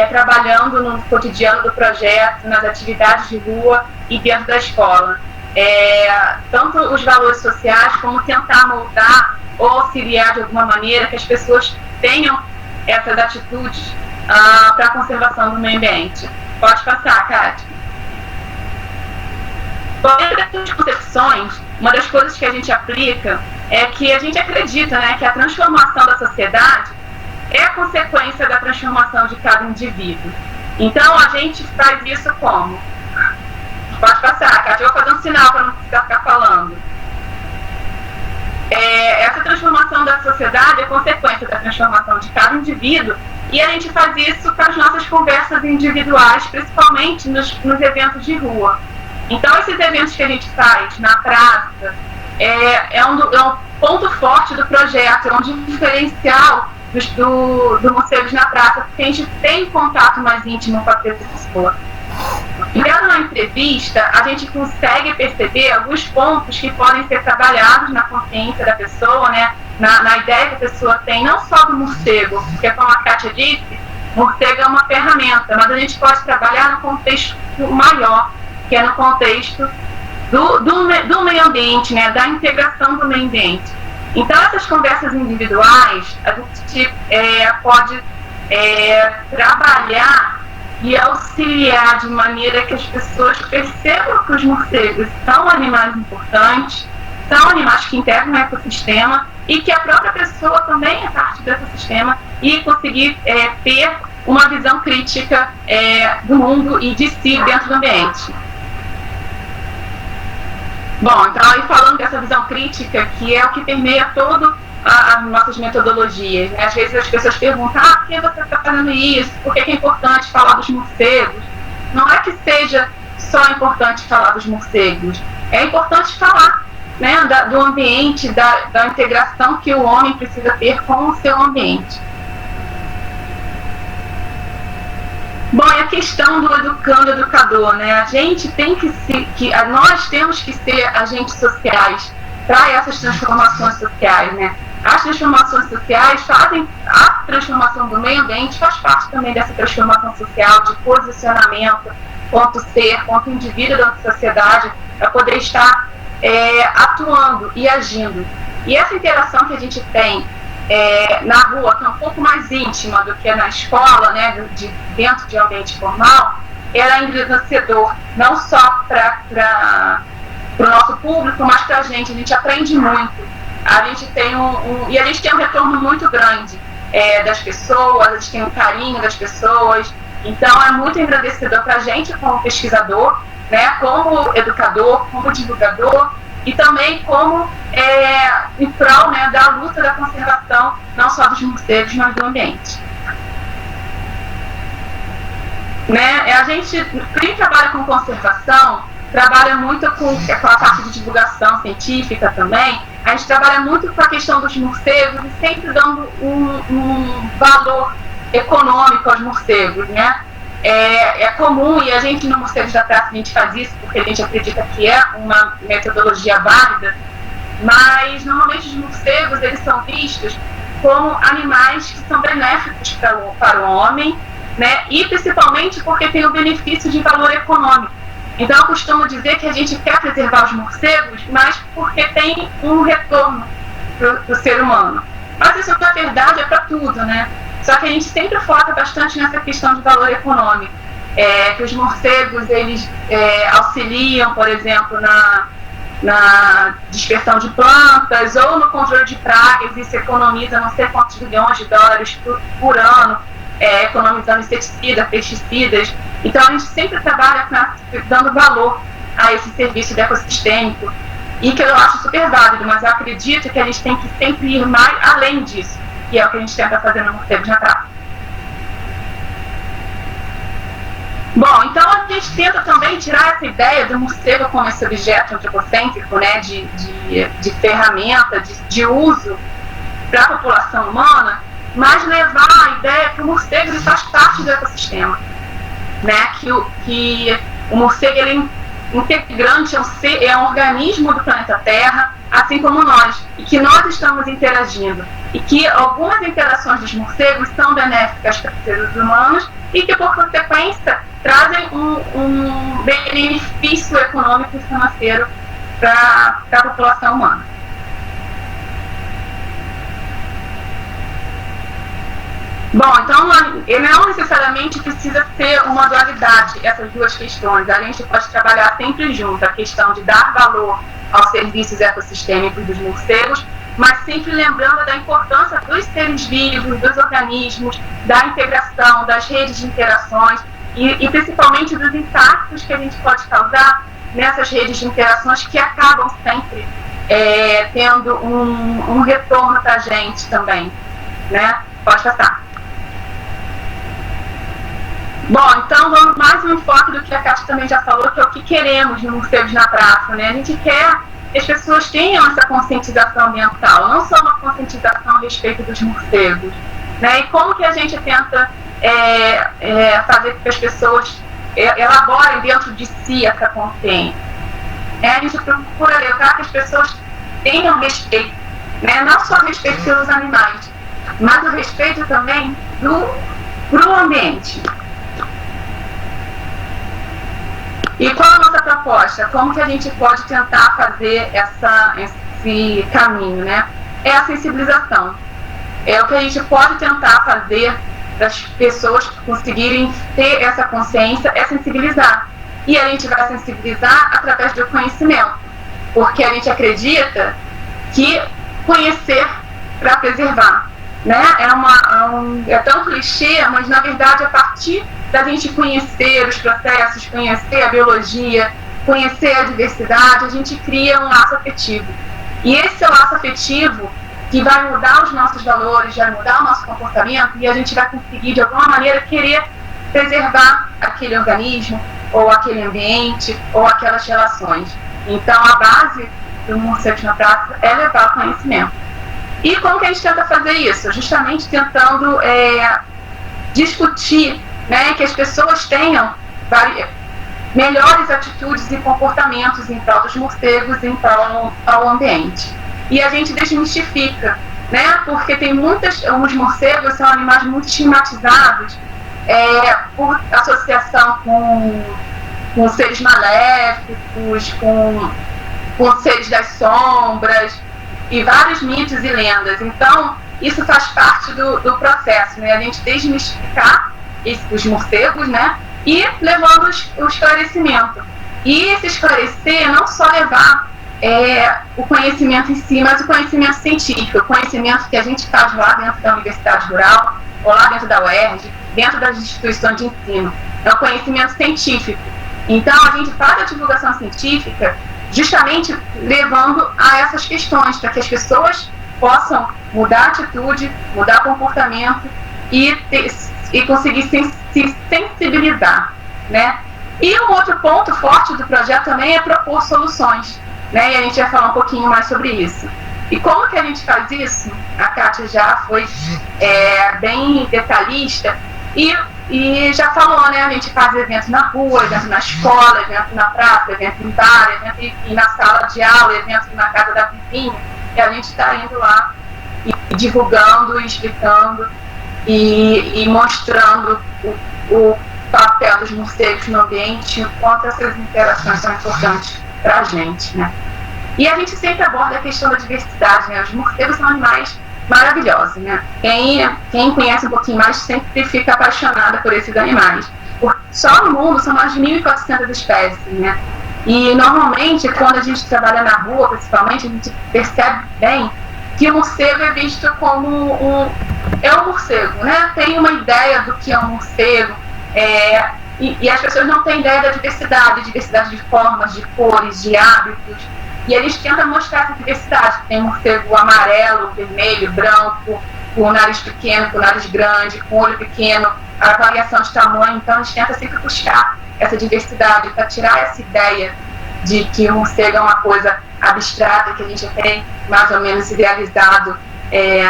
Speaker 2: trabalhando no cotidiano do projeto, nas atividades de rua e dentro da escola. Tanto os valores sociais, como tentar moldar ou auxiliar de alguma maneira que as pessoas tenham essas atitudes para a conservação do meio ambiente. Pode passar, Kátia. Dentro das concepções, uma das coisas que a gente aplica é que a gente acredita, né, que a transformação da sociedade é a consequência da transformação de cada indivíduo. Então, a gente faz isso como? Pode passar, Kátia. Eu vou fazer um sinal para não precisar ficar falando. Essa transformação da sociedade é consequência da transformação de cada indivíduo, e a gente faz isso com as nossas conversas individuais, principalmente nos eventos de rua. Então, esses eventos que a gente faz na praça é um ponto forte do projeto, é um diferencial do Morcegos na Praça, porque a gente tem contato mais íntimo com a pessoa. Vendo na entrevista, a gente consegue perceber alguns pontos que podem ser trabalhados na consciência da pessoa, né? Na ideia que a pessoa tem, não só do morcego, porque, como a Kátia disse, morcego é uma ferramenta, mas a gente pode trabalhar no contexto maior, que é no contexto do meio ambiente, né? Da integração do meio ambiente. Então, essas conversas individuais, a gente pode trabalhar e auxiliar de maneira que as pessoas percebam que os morcegos são animais importantes, são animais que integram o ecossistema, e que a própria pessoa também é parte do ecossistema, e conseguir ter uma visão crítica do mundo e de si dentro do ambiente. Bom, então, aí falando dessa visão crítica, que é o que permeia todo as nossas metodologias, né? Às vezes as pessoas perguntam, por que você está fazendo isso? Por que é importante falar dos morcegos? Não é que seja só importante falar dos morcegos, é importante falar, né, do ambiente, da integração que o homem precisa ter com o seu ambiente. Bom, e a questão do educando-educador, né? A gente tem nós temos que ser agentes sociais para essas transformações sociais, né? As transformações sociais fazem, a transformação do meio ambiente faz parte também dessa transformação social, de posicionamento, quanto ser, quanto indivíduo da sociedade, para poder estar atuando e agindo. E essa interação que a gente tem na rua, que é um pouco mais íntima do que na escola, né, dentro de um ambiente formal, ela é enriquecedor, não só para o nosso público, mas para a gente aprende muito. A gente tem e a gente tem um retorno muito grande das pessoas, a gente tem um carinho das pessoas, então é muito engrandecedor para a gente como pesquisador, né, como educador, como divulgador, e também como em prol, né, da luta da conservação, não só dos morcegos, mas do ambiente. Né, a gente, quem trabalha com conservação, trabalha muito com a parte de divulgação científica também. A gente trabalha muito com a questão dos morcegos e sempre dando um valor econômico aos morcegos, né? É comum, e a gente no Morcegos da Praça a gente faz isso porque a gente acredita que é uma metodologia válida, mas normalmente os morcegos eles são vistos como animais que são benéficos para o homem, né? E principalmente porque tem o benefício de valor econômico. Então eu costumo dizer que a gente quer preservar os morcegos, mas porque tem um retorno para o ser humano. Mas isso na verdade é para tudo, né? Só que a gente sempre foca bastante nessa questão de valor econômico. Que os morcegos eles auxiliam, por exemplo, na dispersão de plantas ou no controle de pragas, e se economiza não sei quantos bilhões de dólares por ano, economizando inseticida, pesticidas. Então a gente sempre trabalha dando valor a esse serviço ecossistêmico, e que eu acho super válido, mas eu acredito que a gente tem que sempre ir mais além disso, que é o que a gente tenta fazer no Morcegos na Praça. Bom, então a gente tenta também tirar essa ideia do morcego como esse objeto antropocêntrico, né, de ferramenta, de uso para a população humana, mas levar a ideia que o morcego ele faz parte do ecossistema, né, que o morcego ele é integrante, é um organismo do planeta Terra, assim como nós, e que nós estamos interagindo, e que algumas interações dos morcegos são benéficas para os seres humanos e que, por consequência, trazem um benefício econômico e financeiro para a população humana. Bom, então não necessariamente precisa ter uma dualidade essas duas questões. A gente pode trabalhar sempre junto a questão de dar valor aos serviços ecossistêmicos dos morcegos, mas sempre lembrando da importância dos seres vivos, dos organismos, da integração, das redes de interações e principalmente dos impactos que a gente pode causar nessas redes de interações que acabam sempre tendo um retorno para a gente também, né? Pode passar. Bom, então vamos mais um enfoque do que a Kátia também já falou, que é o que queremos no Morcegos na Praça, né? A gente quer que as pessoas tenham essa conscientização ambiental, não só uma conscientização a respeito dos morcegos, né? E como que a gente tenta fazer com que as pessoas elaborem dentro de si essa consciência? A gente procura levar que as pessoas tenham respeito, né? Não só respeito pelos animais, mas o respeito também pro ambiente. E qual a nossa proposta? Como que a gente pode tentar fazer esse caminho, né? É a sensibilização. É o que a gente pode tentar fazer para as pessoas conseguirem ter essa consciência, é sensibilizar. E a gente vai sensibilizar através do conhecimento, porque a gente acredita que conhecer para preservar, né? É tão clichê, mas na verdade a partir da gente conhecer os processos, conhecer a biologia, conhecer a diversidade, a gente cria um laço afetivo. E esse é o laço afetivo que vai mudar os nossos valores, vai mudar o nosso comportamento, e a gente vai conseguir, de alguma maneira, querer preservar aquele organismo, ou aquele ambiente, ou aquelas relações. Então, a base do Morcegos na Praça é levar o conhecimento. E como que a gente tenta fazer isso? Justamente tentando discutir, né, que as pessoas tenham melhores atitudes e comportamentos em prol dos morcegos, em prol ao ambiente. E a gente desmistifica, né, porque tem os morcegos são animais muito estigmatizados por associação com seres maléficos, com seres das sombras, e vários mitos e lendas. Então, isso faz parte do processo, né, a gente desmistificar os morcegos, né, e levando o esclarecimento. E esse esclarecer, não só levar o conhecimento em si, mas o conhecimento científico, o conhecimento que a gente faz lá dentro da Universidade Rural, ou lá dentro da UERJ, dentro das instituições de ensino. É o conhecimento científico. Então, a gente faz a divulgação científica justamente levando a essas questões, para que as pessoas possam mudar a atitude, mudar o comportamento e conseguir se sensibilizar, né? E um outro ponto forte do projeto também é propor soluções, né? E a gente vai falar um pouquinho mais sobre isso. E como que a gente faz isso? A Kátia já foi bem detalhista, e e já falou, né? A gente faz evento na rua, evento na escola, evento na praça, evento em bar, evento na sala de aula, evento na casa da vizinha, e a gente está indo lá e divulgando, explicando e mostrando o papel dos morcegos no ambiente, o quanto essas interações são importantes para a gente, né? E a gente sempre aborda a questão da diversidade, né? Os morcegos são animais maravilhosos, né? Quem conhece um pouquinho mais sempre fica apaixonada por esses animais. Só no mundo são mais de 1.400 espécies, né? E normalmente, quando a gente trabalha na rua, principalmente, a gente percebe bem que o morcego é visto como um morcego, né? Tem uma ideia do que é um morcego, e as pessoas não têm ideia da diversidade de formas, de cores, de hábitos. E eles tentam mostrar essa diversidade. Tem morcego amarelo, vermelho, branco, com o nariz pequeno, com o nariz grande, com o olho pequeno, a variação de tamanho. Então, eles tentam sempre buscar essa diversidade para tirar essa ideia de que o morcego é uma coisa abstrata, que a gente tem mais ou menos idealizado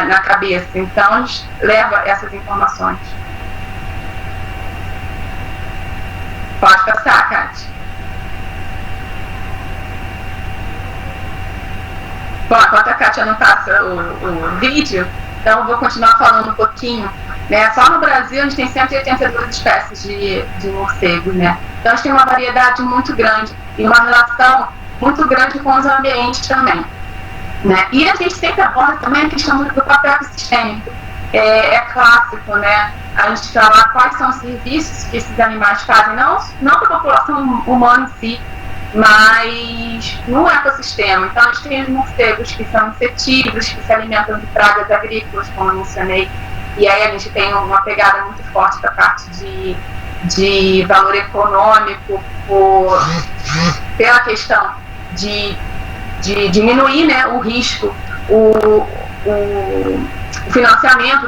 Speaker 2: na cabeça. Então, a gente leva essas informações. Pode passar, Kátia. Bom, enquanto a Kátia não passa o vídeo, então eu vou continuar falando um pouquinho, né? Só no Brasil a gente tem 182 espécies de morcegos, né? Então a gente tem uma variedade muito grande e uma relação muito grande com os ambientes também, né? E a gente sempre aborda também a questão do papel sistêmico. É clássico, né? A gente falar quais são os serviços que esses animais fazem, não para a população humana em si, mas no ecossistema. Então a gente tem os morcegos que são insetívoros, que se alimentam de pragas agrícolas, como eu mencionei, e aí a gente tem uma pegada muito forte da parte de valor econômico pela questão de diminuir, né, o risco, o financiamento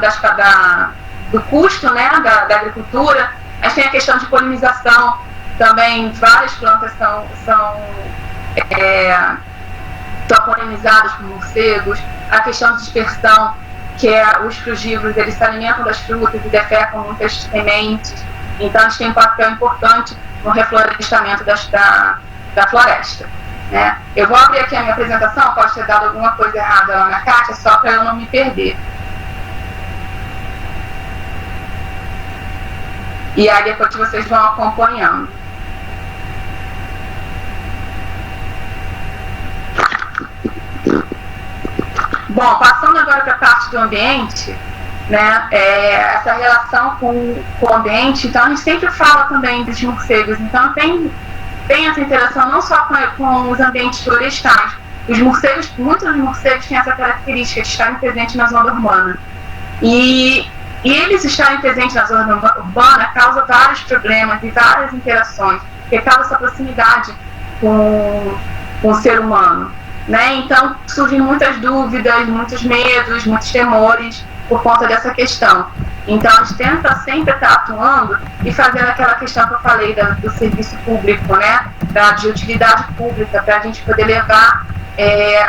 Speaker 2: do custo, né, da agricultura. A gente tem a questão de polinização. Também várias plantas são polinizadas por morcegos. A questão de dispersão, que os frugívoros, eles se alimentam das frutas e defecam muitas sementes. Então, a gente tem um papel importante no reflorestamento da floresta, né? Eu vou abrir aqui a minha apresentação, pode ter dado alguma coisa errada lá na Kátia, só para eu não me perder. E aí, depois vocês vão acompanhando. Bom, passando agora para a parte do ambiente, né, essa relação com o ambiente, então a gente sempre fala também dos morcegos, então tem essa interação não só com os ambientes florestais. Muitos dos morcegos têm essa característica de estarem presentes na zona urbana. E eles estarem presentes na zona urbana causa vários problemas e várias interações, porque causa essa proximidade com o ser humano, né? Então surgem muitas dúvidas, muitos medos, muitos temores por conta dessa questão. Então a gente tenta sempre estar atuando e fazendo aquela questão que eu falei do serviço público, né? De utilidade pública, para a gente poder levar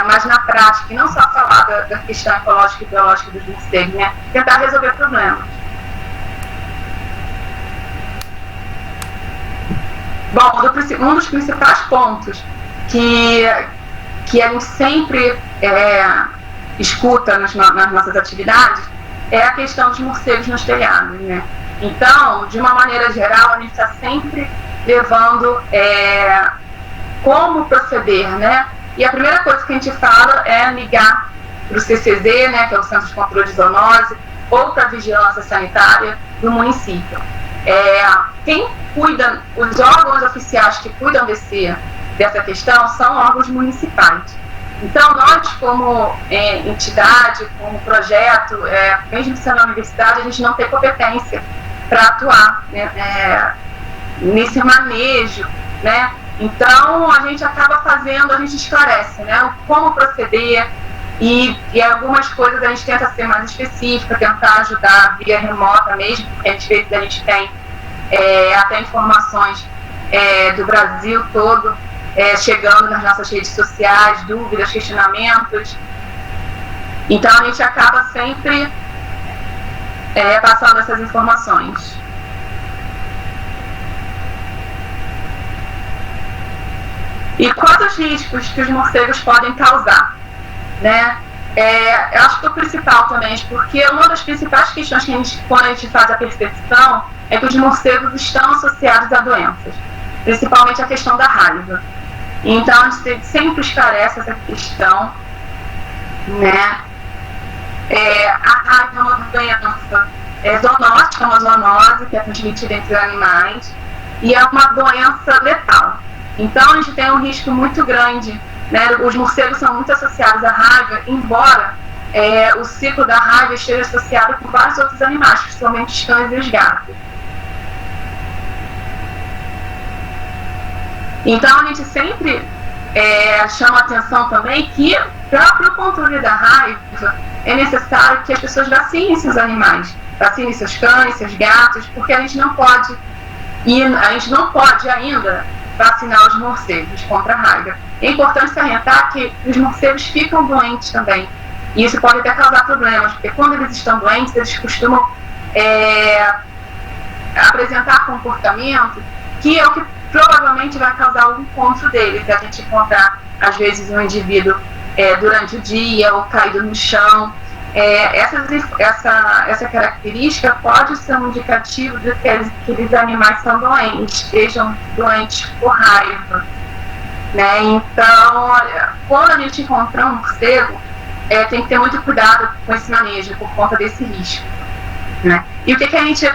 Speaker 2: mais na prática, e não só falar da questão ecológica e biológica dos morcegos, né? Tentar resolver problemas. Bom, um dos principais pontos que a gente sempre escuta nas nossas atividades é a questão dos morcegos nos telhados, né? Então, de uma maneira geral, a gente está sempre levando como proceder, né? E a primeira coisa que a gente fala é ligar para o CCZ, né, que é o Centro de Controle de Zoonose, ou para a Vigilância Sanitária do município. Quem cuida, os órgãos oficiais que cuidam dessa questão são órgãos municipais. Então, nós, como entidade, como projeto, mesmo sendo na universidade, a gente não tem competência para atuar, né, nesse manejo, né? Então, a gente acaba fazendo, a gente esclarece, né, como proceder, e algumas coisas a gente tenta ser mais específica, tentar ajudar via remota mesmo, porque às vezes a gente tem até informações do Brasil todo chegando nas nossas redes sociais, dúvidas, questionamentos. Então, a gente acaba sempre passando essas informações. E quais os riscos que os morcegos podem causar, né? Eu acho que o principal também, porque uma das principais questões que quando a gente faz a percepção é que os morcegos estão associados a doenças, principalmente a questão da raiva. Então a gente sempre esclarece essa questão, né? A raiva é uma doença zoonótica, uma zoonose que é transmitida entre os animais e é uma doença letal. Então a gente tem um risco muito grande, né? Os morcegos são muito associados à raiva, embora o ciclo da raiva esteja associado com vários outros animais, principalmente os cães e os gatos. Então a gente sempre chama a atenção também que para o controle da raiva é necessário que as pessoas vacinem seus animais, vacinem seus cães, seus gatos, porque a gente não pode ainda vacinar os morcegos contra a raiva. É importante salientar que os morcegos ficam doentes também. E isso pode até causar problemas, porque quando eles estão doentes, eles costumam apresentar comportamento que é o que provavelmente vai causar o encontro deles. A gente encontrar, às vezes, um indivíduo durante o dia ou caído no chão. Essa característica pode ser um indicativo de que aqueles animais são doentes, sejam doentes por raiva, né? Então, olha, quando a gente encontrar um morcego, tem que ter muito cuidado com esse manejo por conta desse risco, né? E o que a gente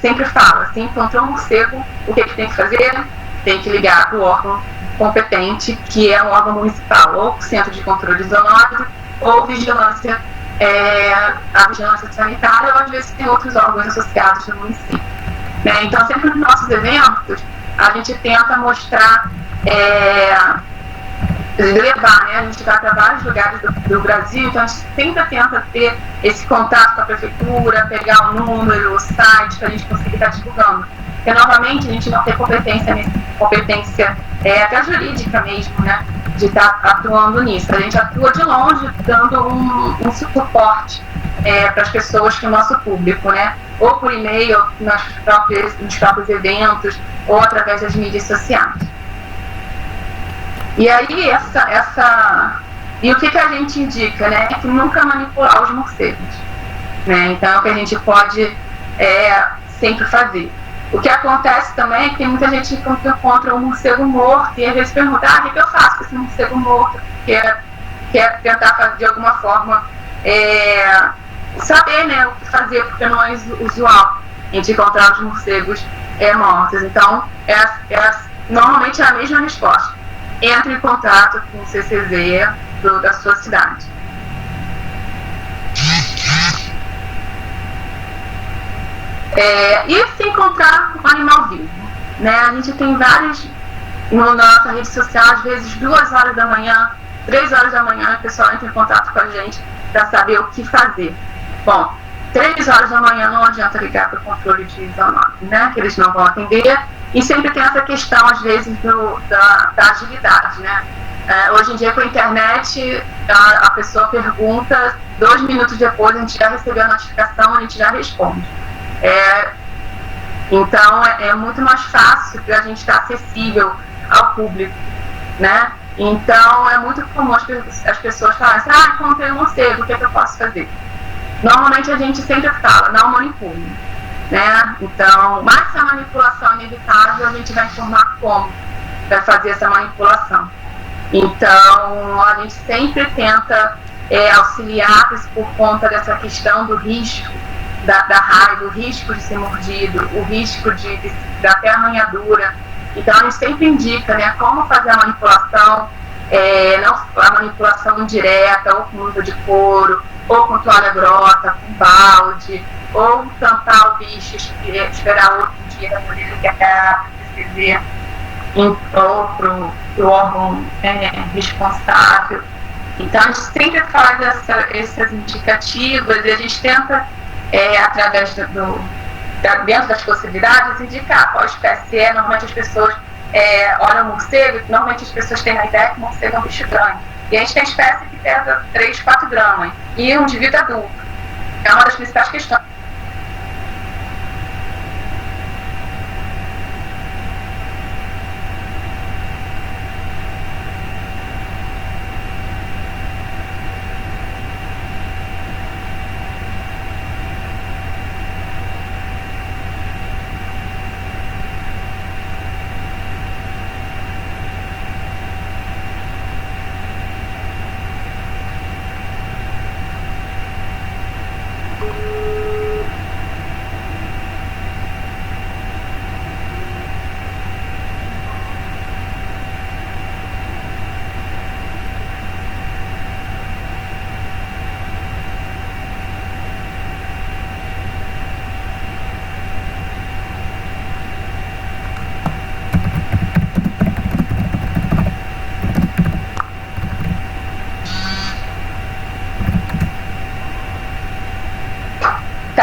Speaker 2: sempre fala? Se encontrou um morcego, o que tem que fazer? Tem que ligar para o órgão competente, que é um órgão municipal, ou o Centro de Controle Zoonótico, ou vigilância, a vigilância sanitária, ou às vezes tem outros órgãos associados no município, né? Então, sempre nos nossos eventos, a gente tenta mostrar, levar, né? A gente vai para vários lugares do Brasil, então a gente sempre tenta ter esse contato com a prefeitura, pegar o número, o site, para a gente conseguir estar divulgando. Porque, novamente, a gente não tem competência até jurídica mesmo, né? De estar atuando nisso. A gente atua de longe, dando um suporte para as pessoas, para o nosso público, né? Ou por e-mail, nos próprios eventos, ou através das mídias sociais. E aí, e o que a gente indica, né? É que nunca manipular os morcegos, né? Então, é o que a gente pode sempre fazer. O que acontece também é que tem muita gente que encontra um morcego morto e às vezes pergunta, o que eu faço com esse morcego morto? Quer tentar, de alguma forma, saber, né, o que fazer, porque não é usual a gente encontrar os morcegos mortos. Então, normalmente é a mesma resposta. Entre em contato com o CCZ da sua cidade. E se encontrar um animal vivo, né? A gente tem vários na nossa rede social, às vezes 2 horas da manhã, 3 horas da manhã, o pessoal entra em contato com a gente para saber o que fazer. Bom, 3 horas da manhã não adianta ligar para o controle de zoonose, né? Que eles não vão atender. E sempre tem essa questão, às vezes, da agilidade, né? Hoje em dia, com a internet, a pessoa pergunta, 2 minutos depois a gente já recebeu a notificação, a gente já responde. Então, é muito mais fácil para a gente estar acessível ao público, né? Então, é muito comum as pessoas falarem assim, encontrei um morcego, o que eu posso fazer? Normalmente, a gente sempre fala, não manipule, né? Então, mas se a manipulação é inevitável, a gente vai informar como para fazer essa manipulação. Então, a gente sempre tenta auxiliar por conta dessa questão do risco da raiva, o risco de ser mordido, o risco da até arranhadura. Então, a gente sempre indica, né, como fazer a manipulação, não a manipulação indireta, ou com luva de couro, ou com toalha grossa, com balde, ou tampar o bicho, esperar outro dia para ele ligar, receber ou para o órgão responsável. Então, a gente sempre faz essas indicativas e a gente tenta, através dentro das possibilidades, indicar qual espécie é. Normalmente as pessoas olham o morcego, normalmente as pessoas têm a ideia que o morcego é um bicho grande. E a gente tem espécie que pesa 3, 4 gramas, e um indivíduo adulto. É uma das principais questões.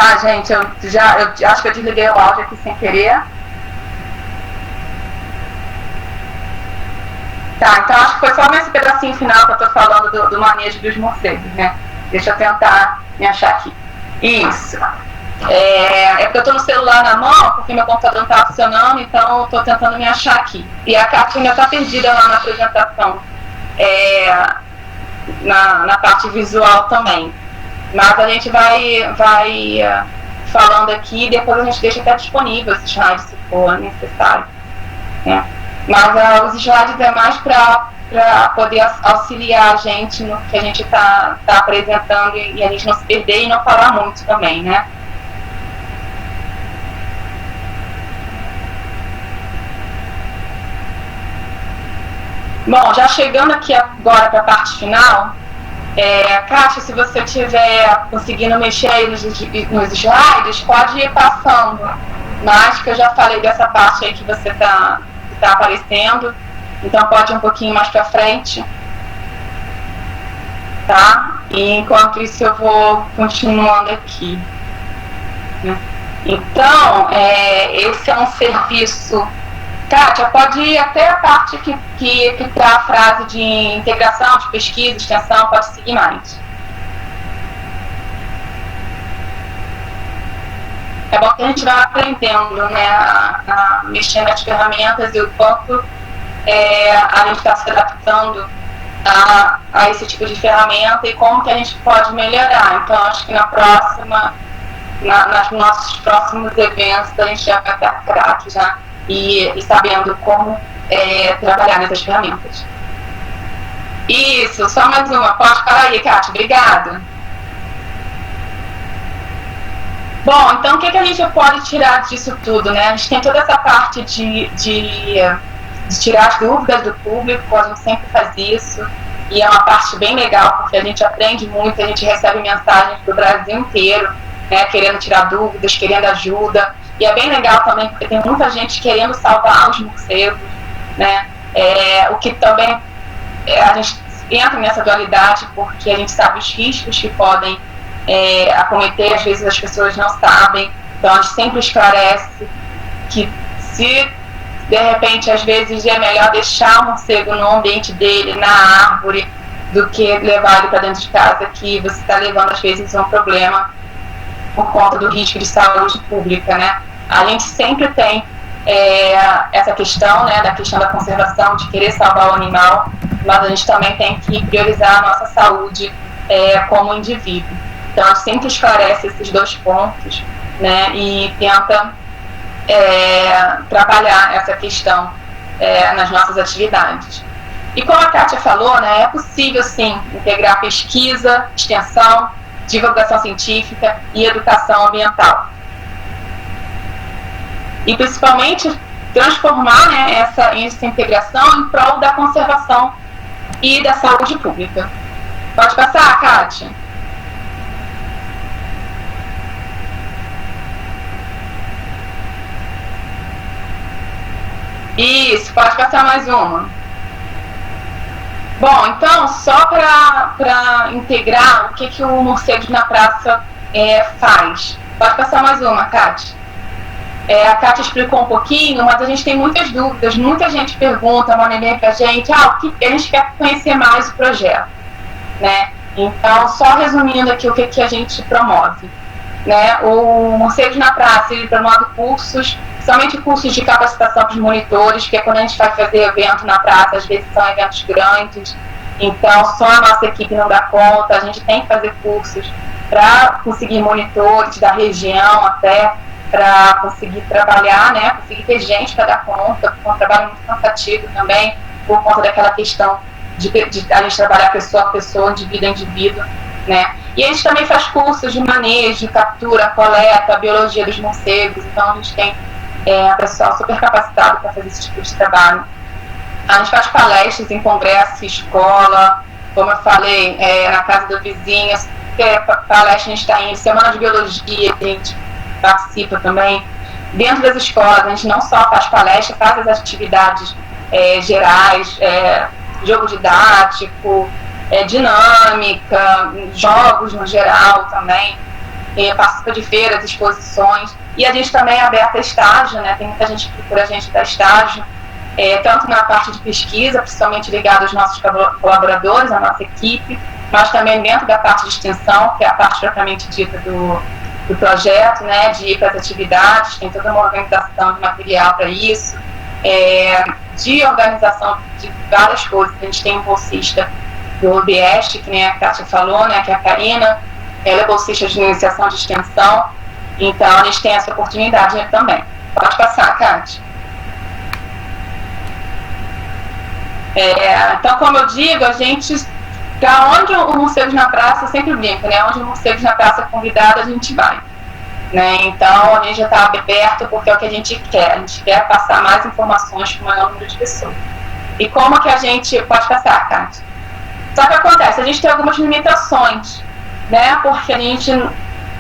Speaker 2: Tá, gente, eu acho que eu desliguei o áudio aqui sem querer. Tá, então acho que foi só nesse pedacinho final que eu tô falando do manejo dos morcegos, né? Deixa eu tentar me achar aqui. Isso. É porque eu tô no celular na mão, porque meu computador não tá funcionando, então eu tô tentando me achar aqui. E a Kátia ainda tá perdida lá na apresentação, na parte visual também. Mas a gente vai falando aqui e depois a gente deixa até disponível esses slides, se for necessário, né? Mas os slides é mais para poder auxiliar a gente no que a gente tá apresentando e a gente não se perder e não falar muito também, né? Bom, já chegando aqui agora para a parte final, Kátia, se você estiver conseguindo mexer aí nos slides, pode ir passando, mas que eu já falei dessa parte aí que você tá aparecendo, então pode ir um pouquinho mais para frente, tá? E enquanto isso eu vou continuando aqui, né? Então, esse é um serviço. Kátia, pode ir até a parte que está a frase de integração, de pesquisa, extensão, pode seguir mais. É bom que a gente vá aprendendo, né, a mexer nas ferramentas e o quanto a gente está se adaptando a esse tipo de ferramenta e como que a gente pode melhorar. Então, acho que nos nossos próximos eventos, a gente já vai estar craque já e sabendo como trabalhar nessas ferramentas. Isso, só mais uma. Pode parar aí, Kátia. Obrigada. Bom, então o que a gente pode tirar disso tudo, né? A gente tem toda essa parte de tirar as dúvidas do público, a gente sempre faz isso, e é uma parte bem legal, porque a gente aprende muito, a gente recebe mensagens do Brasil inteiro, né, querendo tirar dúvidas, querendo ajuda, e é bem legal também, porque tem muita gente querendo salvar os morcegos, né, o que também a gente entra nessa dualidade, porque a gente sabe os riscos que podem acometer, às vezes as pessoas não sabem, então a gente sempre esclarece que se de repente, às vezes, é melhor deixar o morcego no ambiente dele, na árvore, do que levar ele para dentro de casa, que você está levando, às vezes, a um problema por conta do risco de saúde pública, né? A gente sempre tem essa questão, né, da questão da conservação, de querer salvar o animal, mas a gente também tem que priorizar a nossa saúde como indivíduo. Então, a gente sempre esclarece esses dois pontos, né, e tenta trabalhar essa questão nas nossas atividades. E como a Kátia falou, né, é possível sim integrar pesquisa, extensão, divulgação científica e educação ambiental. E principalmente transformar, né, essa integração em prol da conservação e da saúde pública. Pode passar, Kátia? Isso, pode passar mais uma. Bom, então, só para integrar o que o Morcegos na Praça faz. Pode passar mais uma, Kátia. A Kátia explicou um pouquinho, mas a gente tem muitas dúvidas, muita gente pergunta, manda e-mail pra gente, a gente quer conhecer mais o projeto, né? Então, só resumindo aqui o que a gente promove. Né? O Morcegos na Praça, ele promove cursos, somente cursos de capacitação para os monitores, que é quando a gente vai fazer evento na praça, às vezes são eventos grandes, então só a nossa equipe não dá conta, a gente tem que fazer cursos para conseguir monitores da região até, para conseguir trabalhar, né, conseguir ter gente para dar conta, porque é um trabalho muito cansativo também, por conta daquela questão de a gente trabalhar pessoa a pessoa, indivíduo a indivíduo, né. E a gente também faz cursos de manejo, captura, coleta, biologia dos morcegos, então a gente tem pessoal super capacitado para fazer esse tipo de trabalho. A gente faz palestras em congresso, escola, como eu falei, na casa do vizinho, palestra a gente está em semana de biologia, a gente participa também. Dentro das escolas, a gente não só faz palestra, faz as atividades gerais, jogo didático, dinâmica, jogos no geral também. participa de feiras, exposições, e a gente também é aberta a estágio, né? Tem muita gente que procura a gente dar estágio, tanto na parte de pesquisa, principalmente ligada aos nossos colaboradores, à nossa equipe, mas também dentro da parte de extensão, que é a parte propriamente dita do projeto, né, de ir para as atividades, tem toda uma organização de material para isso, de organização de várias coisas. A gente tem um bolsista do OBEST, que nem a Kátia falou, né, que é a Karina, ela é bolsista de iniciação de extensão, então a gente tem essa oportunidade também. Pode passar, Kátia. Então, como eu digo, a gente, para onde o Morcegos na Praça, eu sempre brinco, né, onde o Morcegos na Praça é convidado, a gente vai. Né? Então, a gente já está aberto porque é o que a gente quer passar mais informações para o maior número de pessoas. E como que a gente pode passar, Kátia? Só que acontece, a gente tem algumas limitações, né? Porque a gente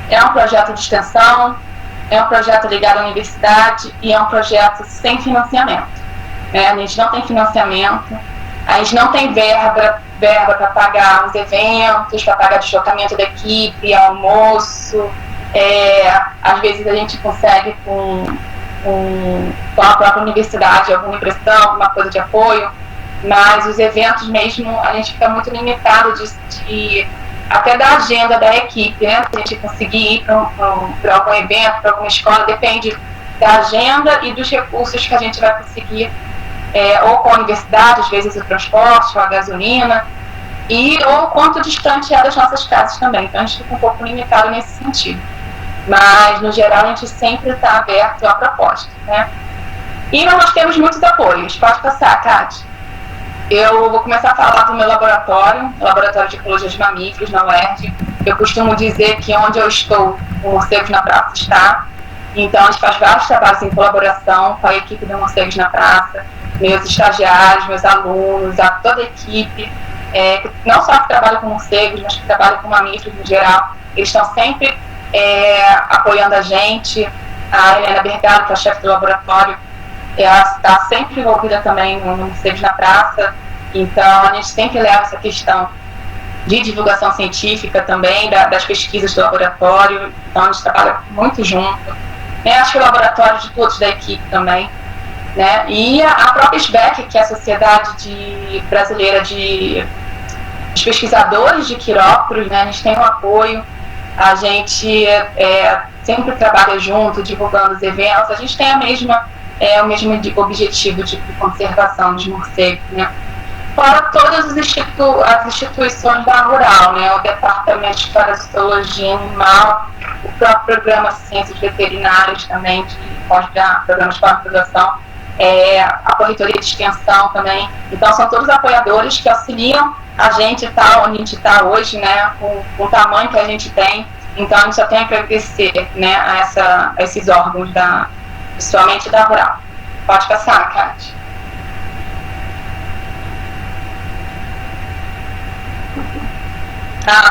Speaker 2: é um projeto de extensão, é um projeto ligado à universidade e é um projeto sem financiamento. Né? A gente não tem financiamento, a gente não tem verba para pagar os eventos, para pagar deslocamento da equipe, almoço. Às vezes a gente consegue com a própria universidade alguma impressão, alguma coisa de apoio, mas os eventos mesmo a gente fica muito limitado até da agenda da equipe, né? Se a gente conseguir ir para algum evento, para alguma escola, depende da agenda e dos recursos que a gente vai conseguir, ou com a universidade, às vezes o transporte, ou a gasolina, ou quanto distante é das nossas casas também. Então a gente fica um pouco limitado nesse sentido. Mas, no geral, a gente sempre está aberto à proposta, né? E nós temos muitos apoios. Pode passar, Kátia. Eu vou começar a falar do meu laboratório de Ecologia de Mamíferos, na UERJ. Eu costumo dizer que onde eu estou, o Morcegos na Praça está. Então, a gente faz vários trabalhos em colaboração com a equipe do Morcegos na Praça, meus estagiários, meus alunos, toda a equipe, não só que trabalha com morcegos, mas que trabalha com mamíferos em geral. Eles estão sempre apoiando a gente. A Helena Bergado, que é a chefe do laboratório, ela está sempre envolvida também no Morcegos na Praça, então a gente sempre leva essa questão de divulgação científica também, das pesquisas do laboratório, então a gente trabalha muito junto, né? Acho que o laboratório de todos da equipe também, né? E a própria SBEC, que é a Sociedade Brasileira de Pesquisadores de Quiróporos, né? A gente tem um apoio. A gente sempre trabalha junto, divulgando os eventos. A gente tem o mesmo objetivo de conservação dos morcegos, né? Fora todas as instituições da Rural, né? O Departamento de Parasitologia Animal, o próprio Programa Ciências Veterinárias também, Programa de Pós-Graduação, a Corretoria de Extensão também. Então, são todos apoiadores que auxiliam a gente está onde a gente está hoje, né, com o tamanho que a gente tem. Então a gente só tem que agradecer, né, a esses órgãos, principalmente da Rural. Pode passar, Kátia.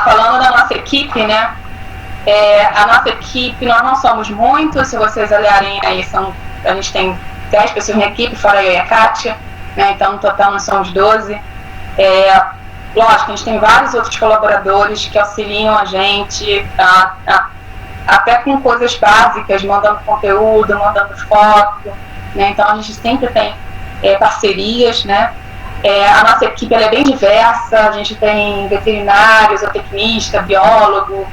Speaker 2: Falando da nossa equipe, né, a nossa equipe, nós não somos muitos. Se vocês olharem aí, a gente tem 10 pessoas na equipe, fora eu e a Kátia, né, então no total nós somos 12. Lógico, a gente tem vários outros colaboradores que auxiliam a gente, até com coisas básicas, mandando conteúdo, mandando foto, né? Então a gente sempre tem parcerias, né? A nossa equipe ela é bem diversa, a gente tem veterinários, zootecnista, biólogo,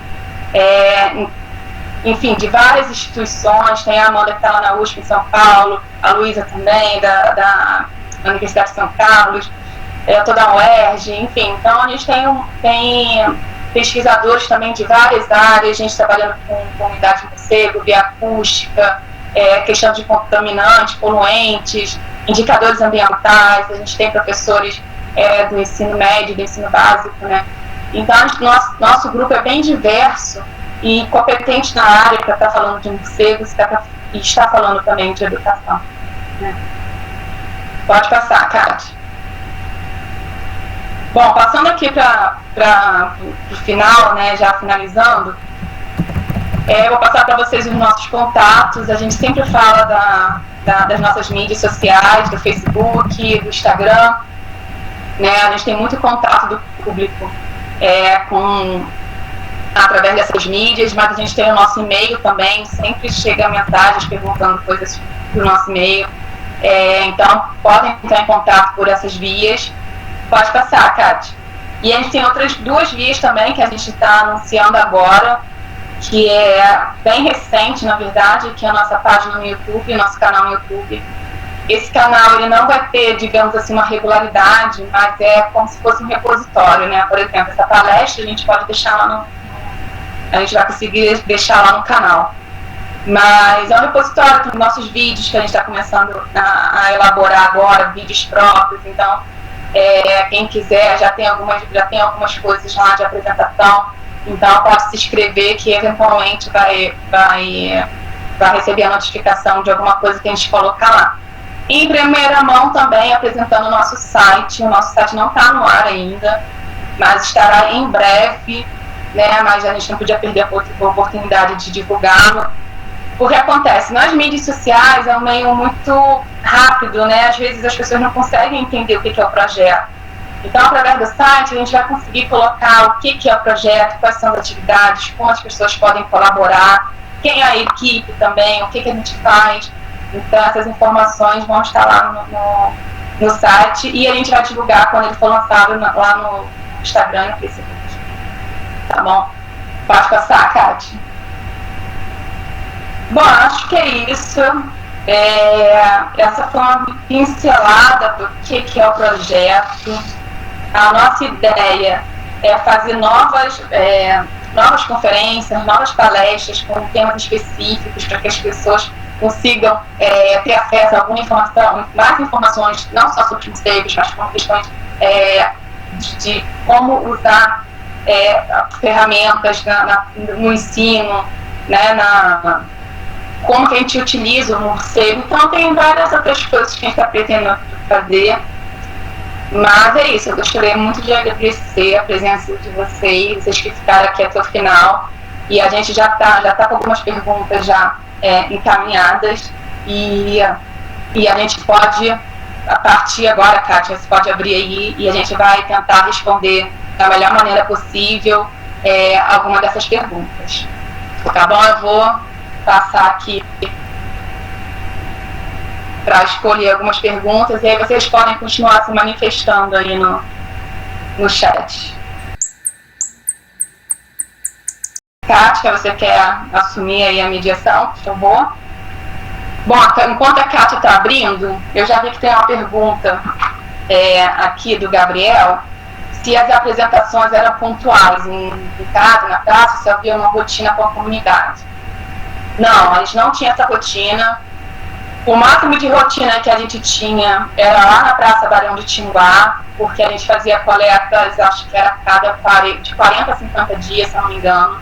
Speaker 2: enfim, de várias instituições. Tem a Amanda que está lá na USP em São Paulo, a Luísa também, da Universidade de São Carlos, toda a UERJ, enfim. Então a gente tem pesquisadores também de várias áreas, a gente trabalhando com comunidade de morcego, bioacústica, questão de contaminantes, poluentes, indicadores ambientais. A gente tem professores do ensino médio, do ensino básico, né? Então nosso grupo é bem diverso e competente na área para estar falando de morcegos e está falando também de educação, né? Pode passar, Kátia. Bom, passando aqui para o final, né, já finalizando, eu vou passar para vocês os nossos contatos. A gente sempre fala das nossas mídias sociais, do Facebook, do Instagram, né? A gente tem muito contato do público com através dessas mídias, mas a gente tem o nosso e-mail também, sempre chega mensagens perguntando coisas do nosso e-mail. Então, podem entrar em contato por essas vias. Pode passar, Kátia. E a gente tem outras 2 vias também que a gente está anunciando agora, que é bem recente, na verdade, que é a nossa página no YouTube, nosso canal no YouTube. Esse canal ele não vai ter, digamos assim, uma regularidade, mas é como se fosse um repositório, né? Por exemplo, essa palestra a gente pode deixar lá a gente vai conseguir deixar lá no canal. Mas é um repositório com nossos vídeos que a gente está começando a elaborar agora, vídeos próprios. Então, quem quiser já tem algumas coisas lá de apresentação. Então, pode se inscrever que eventualmente vai receber a notificação de alguma coisa que a gente colocar lá. E em primeira mão também apresentando o nosso site. O nosso site não está no ar ainda, mas estará em breve, né? Mas a gente não podia perder a oportunidade de divulgá-lo. Porque acontece, nas mídias sociais é um meio muito rápido, né? Às vezes as pessoas não conseguem entender o que é o projeto. Então, através do site, a gente vai conseguir colocar o que é o projeto, quais são as atividades, como as pessoas podem colaborar, quem é a equipe também, o que a gente faz. Então, essas informações vão estar lá no site e a gente vai divulgar quando ele for lançado lá no Instagram e no Facebook. Tá bom? Pode passar, Kátia. Bom, acho que é isso. Essa foi uma pincelada do que é o projeto. A nossa ideia é fazer novas conferências, novas palestras com temas específicos para que as pessoas consigam ter acesso a alguma informação, mais informações, não só sobre os savers, mas com questões de como usar ferramentas no ensino, né, como que a gente utiliza o morcego. Então, tem várias outras coisas que a gente está pretendendo fazer. Mas é isso, eu gostaria muito de agradecer a presença de vocês que ficaram aqui até o final. E a gente já tá com algumas perguntas já encaminhadas. E a gente pode, a partir agora, Kátia, você pode abrir aí e a gente vai tentar responder da melhor maneira possível alguma dessas perguntas. Tá bom? Eu vou passar aqui para escolher algumas perguntas e aí vocês podem continuar se manifestando aí no chat. Kátia, você quer assumir aí a mediação, por favor? Bom, enquanto a Kátia está abrindo, eu já vi que tem uma pergunta aqui do Gabriel, se as apresentações eram pontuais em casa, na praça, se havia uma rotina com a comunidade. Não, a gente não tinha essa rotina. O máximo de rotina que a gente tinha era lá na Praça Barão de Tinguá, porque a gente fazia coletas, acho que era de 40 a 50 dias, se não me engano.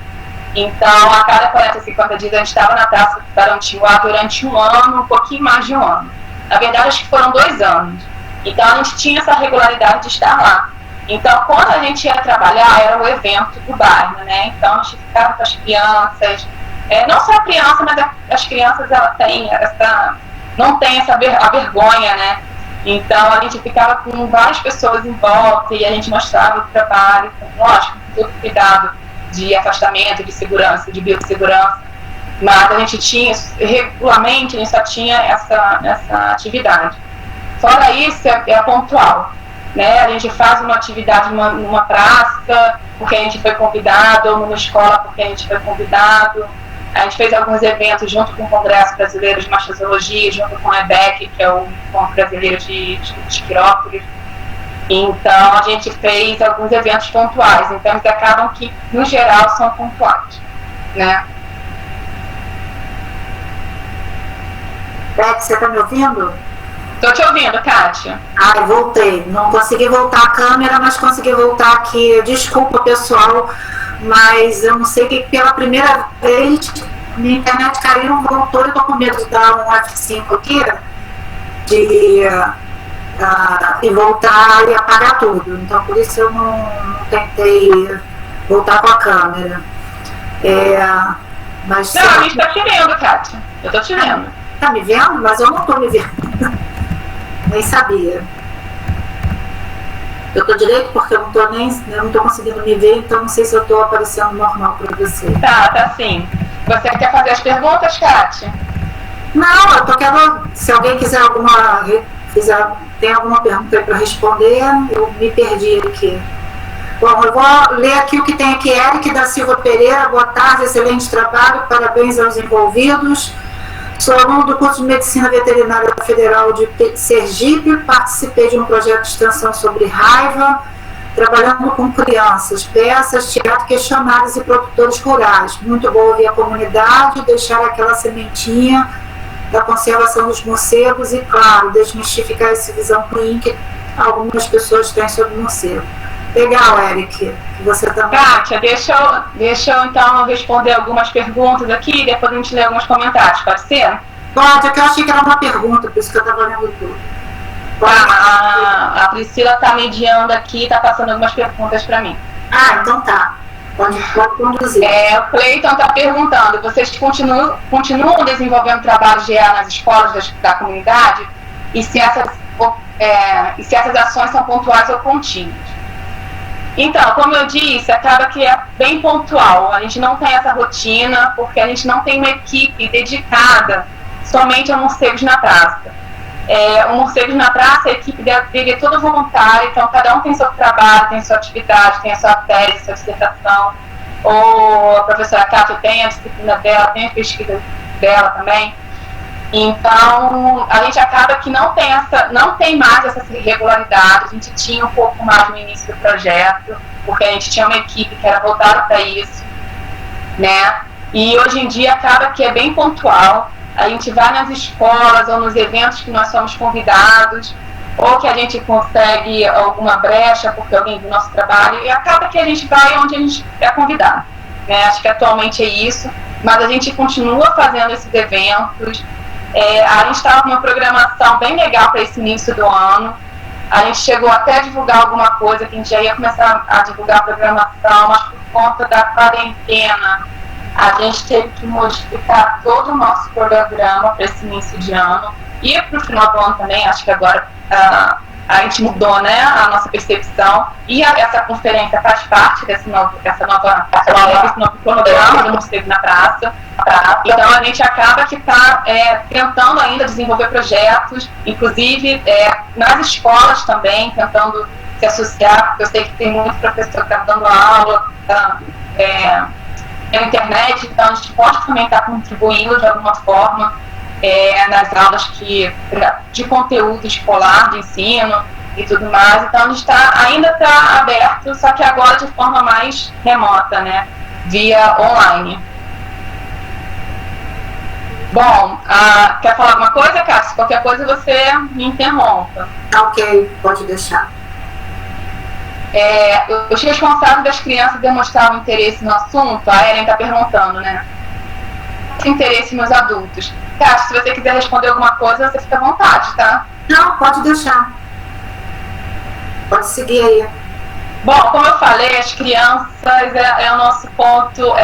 Speaker 2: Então, a cada 40 a 50 dias, a gente estava na Praça Barão de Tinguá durante um ano, um pouquinho mais de um ano. Na verdade, acho que foram 2 anos. Então, a gente tinha essa regularidade de estar lá. Então, quando a gente ia trabalhar, era o evento do bairro, né? Então, a gente ficava com as crianças. Não só a criança, mas as crianças não têm a vergonha, né? Então a gente ficava com várias pessoas em volta e a gente mostrava o trabalho, lógico, com todo cuidado de afastamento, de segurança, de biossegurança, mas a gente tinha, regularmente, a gente só tinha essa atividade. Fora isso, é pontual, né? A gente faz uma atividade numa praça, porque a gente foi convidado, ou numa escola, porque a gente foi convidado. A gente fez alguns eventos junto com o Congresso Brasileiro de Mastozoologia, junto com o EBEC, que é o Encontro Brasileiro de Quirópolis. Então, a gente fez alguns eventos pontuais. Então, eles acabam que, no geral, são pontuais, né?
Speaker 1: Beth, você está me ouvindo?
Speaker 2: Estou te ouvindo, Kátia.
Speaker 1: Eu voltei. Não consegui voltar a câmera, mas consegui voltar aqui. Desculpa, pessoal, mas eu não sei que pela primeira vez minha internet caiu, não voltou. Eu estou com medo de dar um F5 aqui e voltar e apagar tudo. Então, por isso eu não tentei voltar com a câmera. Mas
Speaker 2: não, a gente está te vendo, Kátia. Eu estou te vendo.
Speaker 1: Está me vendo? Mas eu não estou me vendo. Nem sabia. Eu estou direito porque eu não estou conseguindo me ver, então não sei se eu estou aparecendo normal para você.
Speaker 2: Tá sim. Você quer fazer as perguntas, Kátia?
Speaker 1: Não, eu tô querendo, se alguém quiser tem alguma pergunta aí para responder, eu me perdi aqui. Bom, eu vou ler aqui o que tem aqui. Eric da Silva Pereira, boa tarde, excelente trabalho, parabéns aos envolvidos. Sou aluno do curso de Medicina Veterinária Federal de Sergipe, participei de um projeto de extensão sobre raiva, trabalhando com crianças, peças, teatro, questionários e produtores rurais. Muito bom ouvir a comunidade, deixar aquela sementinha da conservação dos morcegos e, claro, desmistificar essa visão ruim que algumas pessoas têm sobre o morcego. Legal, Eric, você também.
Speaker 2: Kátia, deixa eu então responder algumas perguntas aqui e depois a gente lê alguns comentários, pode ser?
Speaker 1: Pode, é que eu achei que era uma pergunta, por isso que eu estava lendo tudo.
Speaker 2: A Priscila está mediando aqui, está passando algumas perguntas para mim.
Speaker 1: Ah, então tá. Pode conduzir.
Speaker 2: O Cleiton está perguntando, vocês continuam desenvolvendo trabalhos de EA nas escolas da comunidade e se essas ações são pontuais ou contínuas? Então, como eu disse, acaba que é bem pontual. A gente não tem essa rotina, porque a gente não tem uma equipe dedicada somente a morcegos na praça. O Morcegos na Praça, a equipe dele é toda voluntária, então cada um tem seu trabalho, tem sua atividade, tem a sua tese, sua dissertação. Ou a professora Kátia tem a disciplina dela, tem a pesquisa dela também. Então, a gente acaba que não tem mais essa regularidade. A gente tinha um pouco mais no início do projeto, porque a gente tinha uma equipe que era voltada para isso, né? E hoje em dia acaba que é bem pontual. A gente vai nas escolas ou nos eventos que nós somos convidados, ou que a gente consegue alguma brecha porque alguém do nosso trabalho, e acaba que a gente vai onde a gente é convidado, né? Acho que atualmente é isso, mas a gente continua fazendo esses eventos. A gente estava com uma programação bem legal para esse início do ano. A gente chegou até a divulgar alguma coisa, que a gente já ia começar a divulgar a programação, mas por conta da quarentena, a gente teve que modificar todo o nosso programa para esse início de ano. E para o final do ano também, acho que agora a gente mudou, né, a nossa percepção. E essa conferência faz parte desse novo programa do Morcego na Praça. Então a gente acaba que está tentando ainda desenvolver projetos, inclusive nas escolas também, tentando se associar, porque eu sei que tem muito professor que está dando aula na internet, então a gente pode também estar contribuindo de alguma forma nas aulas de conteúdo escolar, de ensino e tudo mais. Então a gente ainda está aberto, só que agora de forma mais remota, né, via online. Bom, quer falar alguma coisa, Cássio? Qualquer coisa você me interrompa.
Speaker 1: Ok, pode deixar.
Speaker 2: Os responsáveis das crianças demonstravam interesse no assunto? A Ellen está perguntando, né? Interesse nos adultos. Cássio, se você quiser responder alguma coisa, você fica à vontade, tá?
Speaker 1: Não, pode deixar. Pode seguir aí.
Speaker 2: Bom, como eu falei, as crianças é o nosso ponto.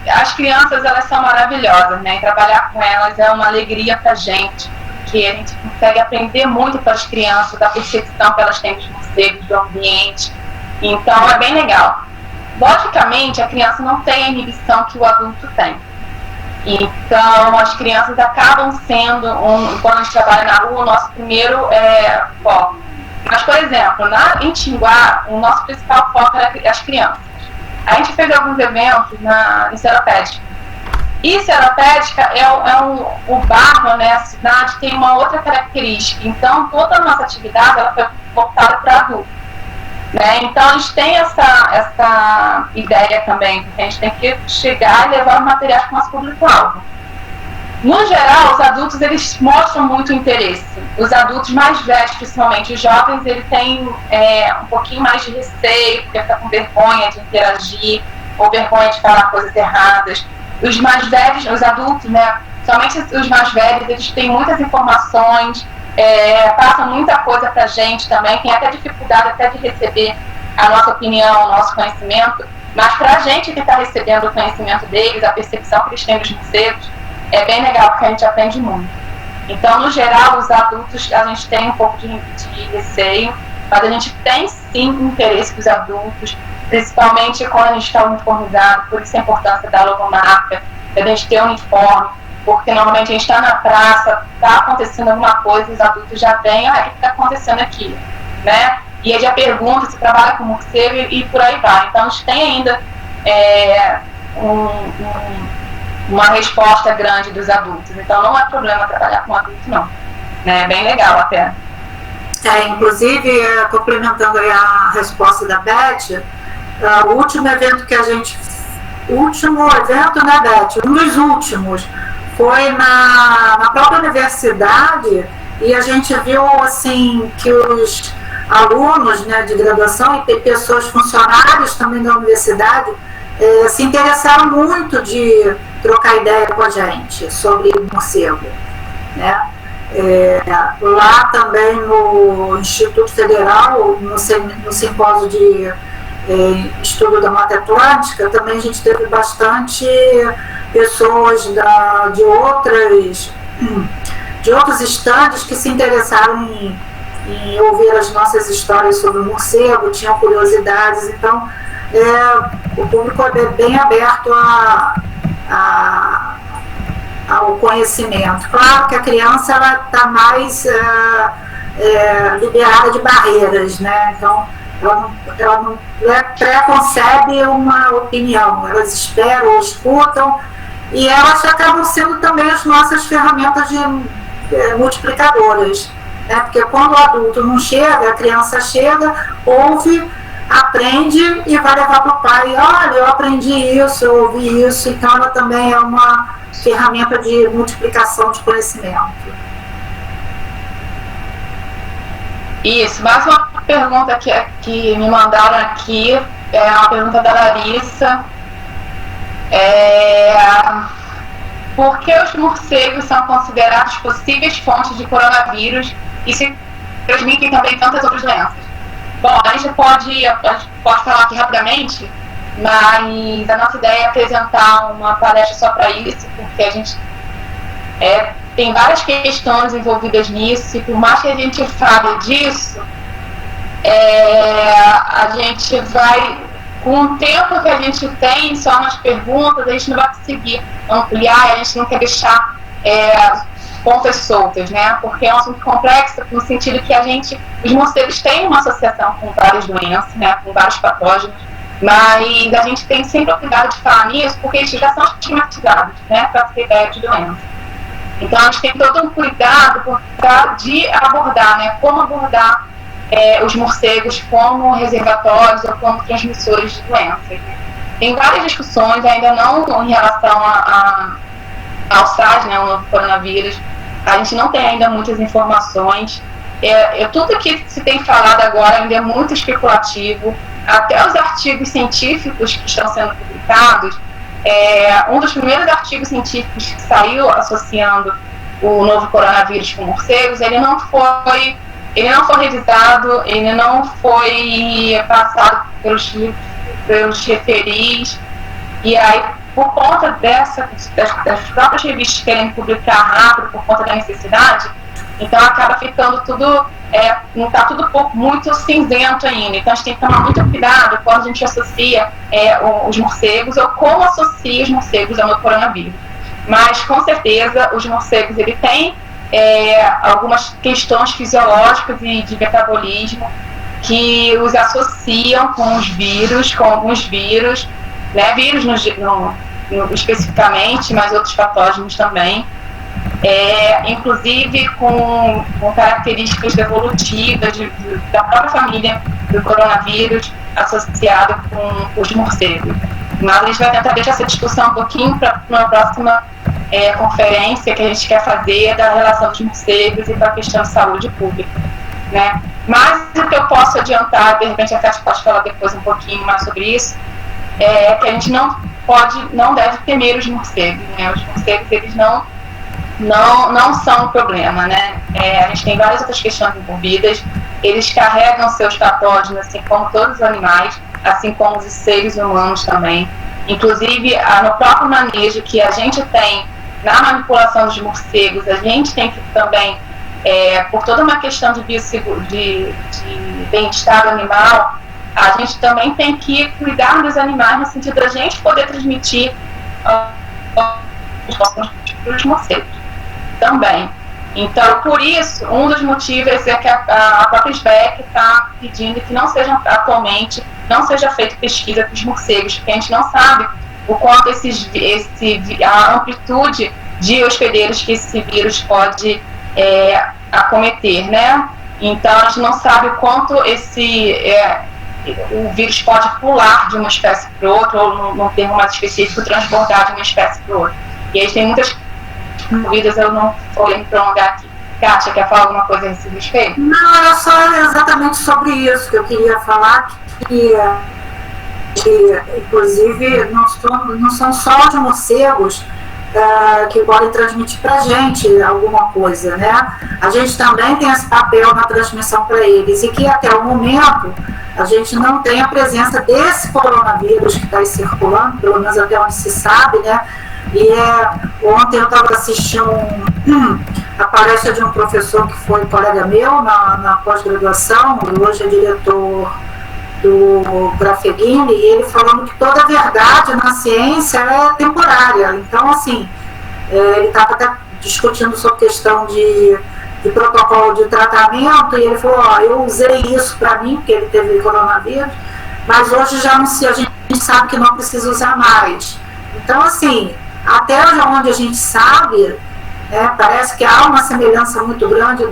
Speaker 2: As crianças, elas são maravilhosas, né? E trabalhar com elas é uma alegria pra gente, porque a gente consegue aprender muito com as crianças, da percepção que elas têm dos morcegos, do ambiente. Então, é bem legal. Logicamente, a criança não tem a inibição que o adulto tem. Então, as crianças acabam sendo, quando a gente trabalha na rua, o nosso primeiro foco. Mas, por exemplo, em Tinguá, o nosso principal foco era as crianças. A gente fez alguns eventos em Seropédica. E Seropédica o bairro, né, a cidade, tem uma outra característica. Então, toda a nossa atividade ela foi voltada para adultos. Né? Então, a gente tem essa ideia também, que a gente tem que chegar e levar os materiais para o nosso público-alvo. No geral, os adultos, eles mostram muito interesse. Os adultos mais velhos, principalmente os jovens, eles têm um pouquinho mais de receio, porque fica com vergonha de interagir, ou vergonha de falar coisas erradas. Os mais velhos, os adultos, né, somente os mais velhos, eles têm muitas informações, passam muita coisa pra gente também, tem até dificuldade até de receber a nossa opinião, o nosso conhecimento, mas pra gente que está recebendo o conhecimento deles, a percepção que eles têm dos morcegos, é bem legal, porque a gente aprende muito. Então, no geral, os adultos, a gente tem um pouco de receio, mas a gente tem sim interesse dos adultos, principalmente quando a gente está uniformizado, por isso a importância da logomarca, da gente ter uniforme, porque normalmente a gente está na praça, está acontecendo alguma coisa, os adultos já vêm, o que está acontecendo aqui, né? E aí já pergunta se trabalha com morcego e por aí vai. Então a gente tem ainda uma resposta grande dos adultos, então não é problema trabalhar com adulto não, né? É bem legal até.
Speaker 1: Inclusive, complementando aí a resposta da Beth, o último evento que a gente... Último evento, né, Beth? Um dos últimos foi na própria universidade, e a gente viu, assim, que os alunos, né, de graduação e pessoas funcionários também da universidade se interessaram muito de trocar ideia com a gente sobre morcego, né? Lá também no Instituto Federal, no simpósio de estudo da Mata Atlântica, também a gente teve bastante pessoas de outros estandes que se interessaram em ouvir as nossas histórias sobre o morcego, tinham curiosidades, então o público é bem aberto ao conhecimento. Claro que a criança está mais liberada de barreiras, né? Então ela não preconcebe uma opinião, elas esperam, escutam, e elas acabam sendo também as nossas ferramentas multiplicadoras, né? Porque quando o adulto não chega, a criança chega, ouve, aprende e vai levar para o pai: olha, eu aprendi isso, eu ouvi isso. Então ela também é uma ferramenta de multiplicação de conhecimento.
Speaker 2: Isso, mais uma pergunta que me mandaram aqui, é uma pergunta da Larissa. Por que os morcegos são considerados possíveis fontes de coronavírus e se transmitem também tantas outras doenças? Bom, a gente pode falar aqui rapidamente, mas a nossa ideia é apresentar uma palestra só para isso, porque a gente tem várias questões envolvidas nisso, e por mais que a gente fale disso, a gente vai, com o tempo que a gente tem só nas perguntas, a gente não vai conseguir ampliar, a gente não quer deixar pontas soltas, né? Porque é um assunto complexo, no sentido que os morcegos têm uma associação com várias doenças, né? Com vários patógenos, mas a gente tem sempre o cuidado de falar nisso, porque eles já são estigmatizados, né? Para ter ideia de doença. Então a gente tem todo um cuidado de abordar, né? Como abordar os morcegos como reservatórios ou como transmissores de doenças, né? Tem várias discussões, ainda não em relação ao SARS, né, o novo coronavírus. A gente não tem ainda muitas informações. Tudo que se tem falado agora ainda é muito especulativo. Até os artigos científicos que estão sendo publicados, um dos primeiros artigos científicos que saiu associando o novo coronavírus com morcegos, ele não foi revisado, ele não foi passado pelos referis, e aí, por conta das próprias revistas querem publicar rápido por conta da necessidade, então acaba ficando tudo, não está tudo muito cinzento ainda. Então a gente tem que tomar muito cuidado quando a gente associa os morcegos, ou como associa os morcegos ao coronavírus. Mas com certeza os morcegos têm algumas questões fisiológicas e de metabolismo que os associam com os vírus, com alguns vírus, né? Vírus especificamente, mas outros patógenos também, inclusive com características evolutivas da própria família do coronavírus associado com os morcegos. Mas a gente vai tentar deixar essa discussão um pouquinho para uma próxima conferência que a gente quer fazer da relação dos morcegos e da questão de saúde pública, né? Mas o que eu posso adiantar, de repente a Cátia pode falar depois um pouquinho mais sobre isso, que a gente não deve temer os morcegos, né? Os morcegos, eles não são um problema, né? A gente tem várias outras questões envolvidas. Eles carregam seus patógenos, assim como todos os animais, assim como os seres humanos também. Inclusive, no próprio manejo que a gente tem na manipulação dos morcegos, a gente tem que também, por toda uma questão de bem-estar animal, a gente também tem que cuidar dos animais no sentido da gente poder transmitir os morcegos também. Então, por isso, um dos motivos é que a própria SBEC está pedindo que atualmente não seja feita pesquisa com os morcegos, porque a gente não sabe o quanto a amplitude de hospedeiros que esse vírus pode acometer, né? Então, a gente não sabe o quanto o vírus pode pular de uma espécie para outra, ou num termo mais específico, transbordar de uma espécie para outra. E aí tem muitas dúvidas, eu não vou me prolongar aqui. Kátia, quer falar alguma coisa a esse respeito?
Speaker 1: Não, era só exatamente sobre isso que eu queria falar, que inclusive não são só os morcegos que podem transmitir para a gente alguma coisa, né? A gente também tem esse papel na transmissão para eles, e que até o momento a gente não tem a presença desse coronavírus que está circulando, pelo menos até onde se sabe, né? E ontem eu estava assistindo a palestra de um professor que foi colega meu na pós-graduação, hoje é diretor do Grafeguini, e ele falando que toda a verdade na ciência é temporária. Então, assim, ele estava até discutindo sobre questão de protocolo de tratamento, e ele falou, eu usei isso para mim, porque ele teve coronavírus, mas hoje já não se, a gente sabe que não precisa usar mais. Então, assim, até onde a gente sabe, parece que há uma semelhança muito grande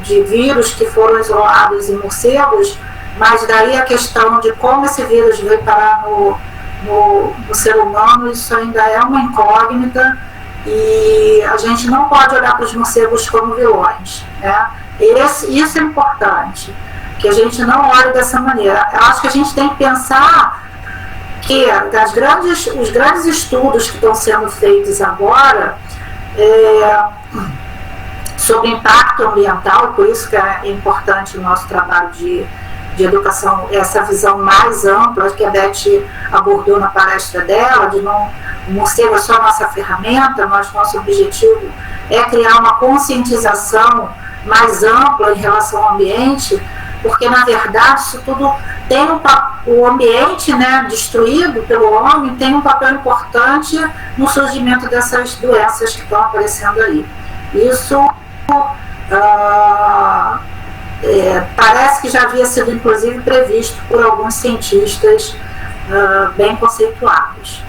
Speaker 1: de vírus que foram isolados em morcegos, mas daí a questão de como esse vírus veio parar no ser humano, isso ainda é uma incógnita, e a gente não pode olhar para os morcegos como vilões, né? Isso é importante, que a gente não olhe dessa maneira. Eu acho que a gente tem que pensar que os grandes estudos que estão sendo feitos agora sobre impacto ambiental, por isso que é importante o nosso trabalho de educação, essa visão mais ampla que a Beth abordou na palestra dela, de não, o morcego é só nossa ferramenta, mas nosso objetivo é criar uma conscientização mais ampla em relação ao ambiente, porque na verdade isso tudo tem o ambiente, né, destruído pelo homem, tem um papel importante no surgimento dessas doenças que estão aparecendo aí. Isso parece que já havia sido inclusive previsto por alguns cientistas bem conceituados,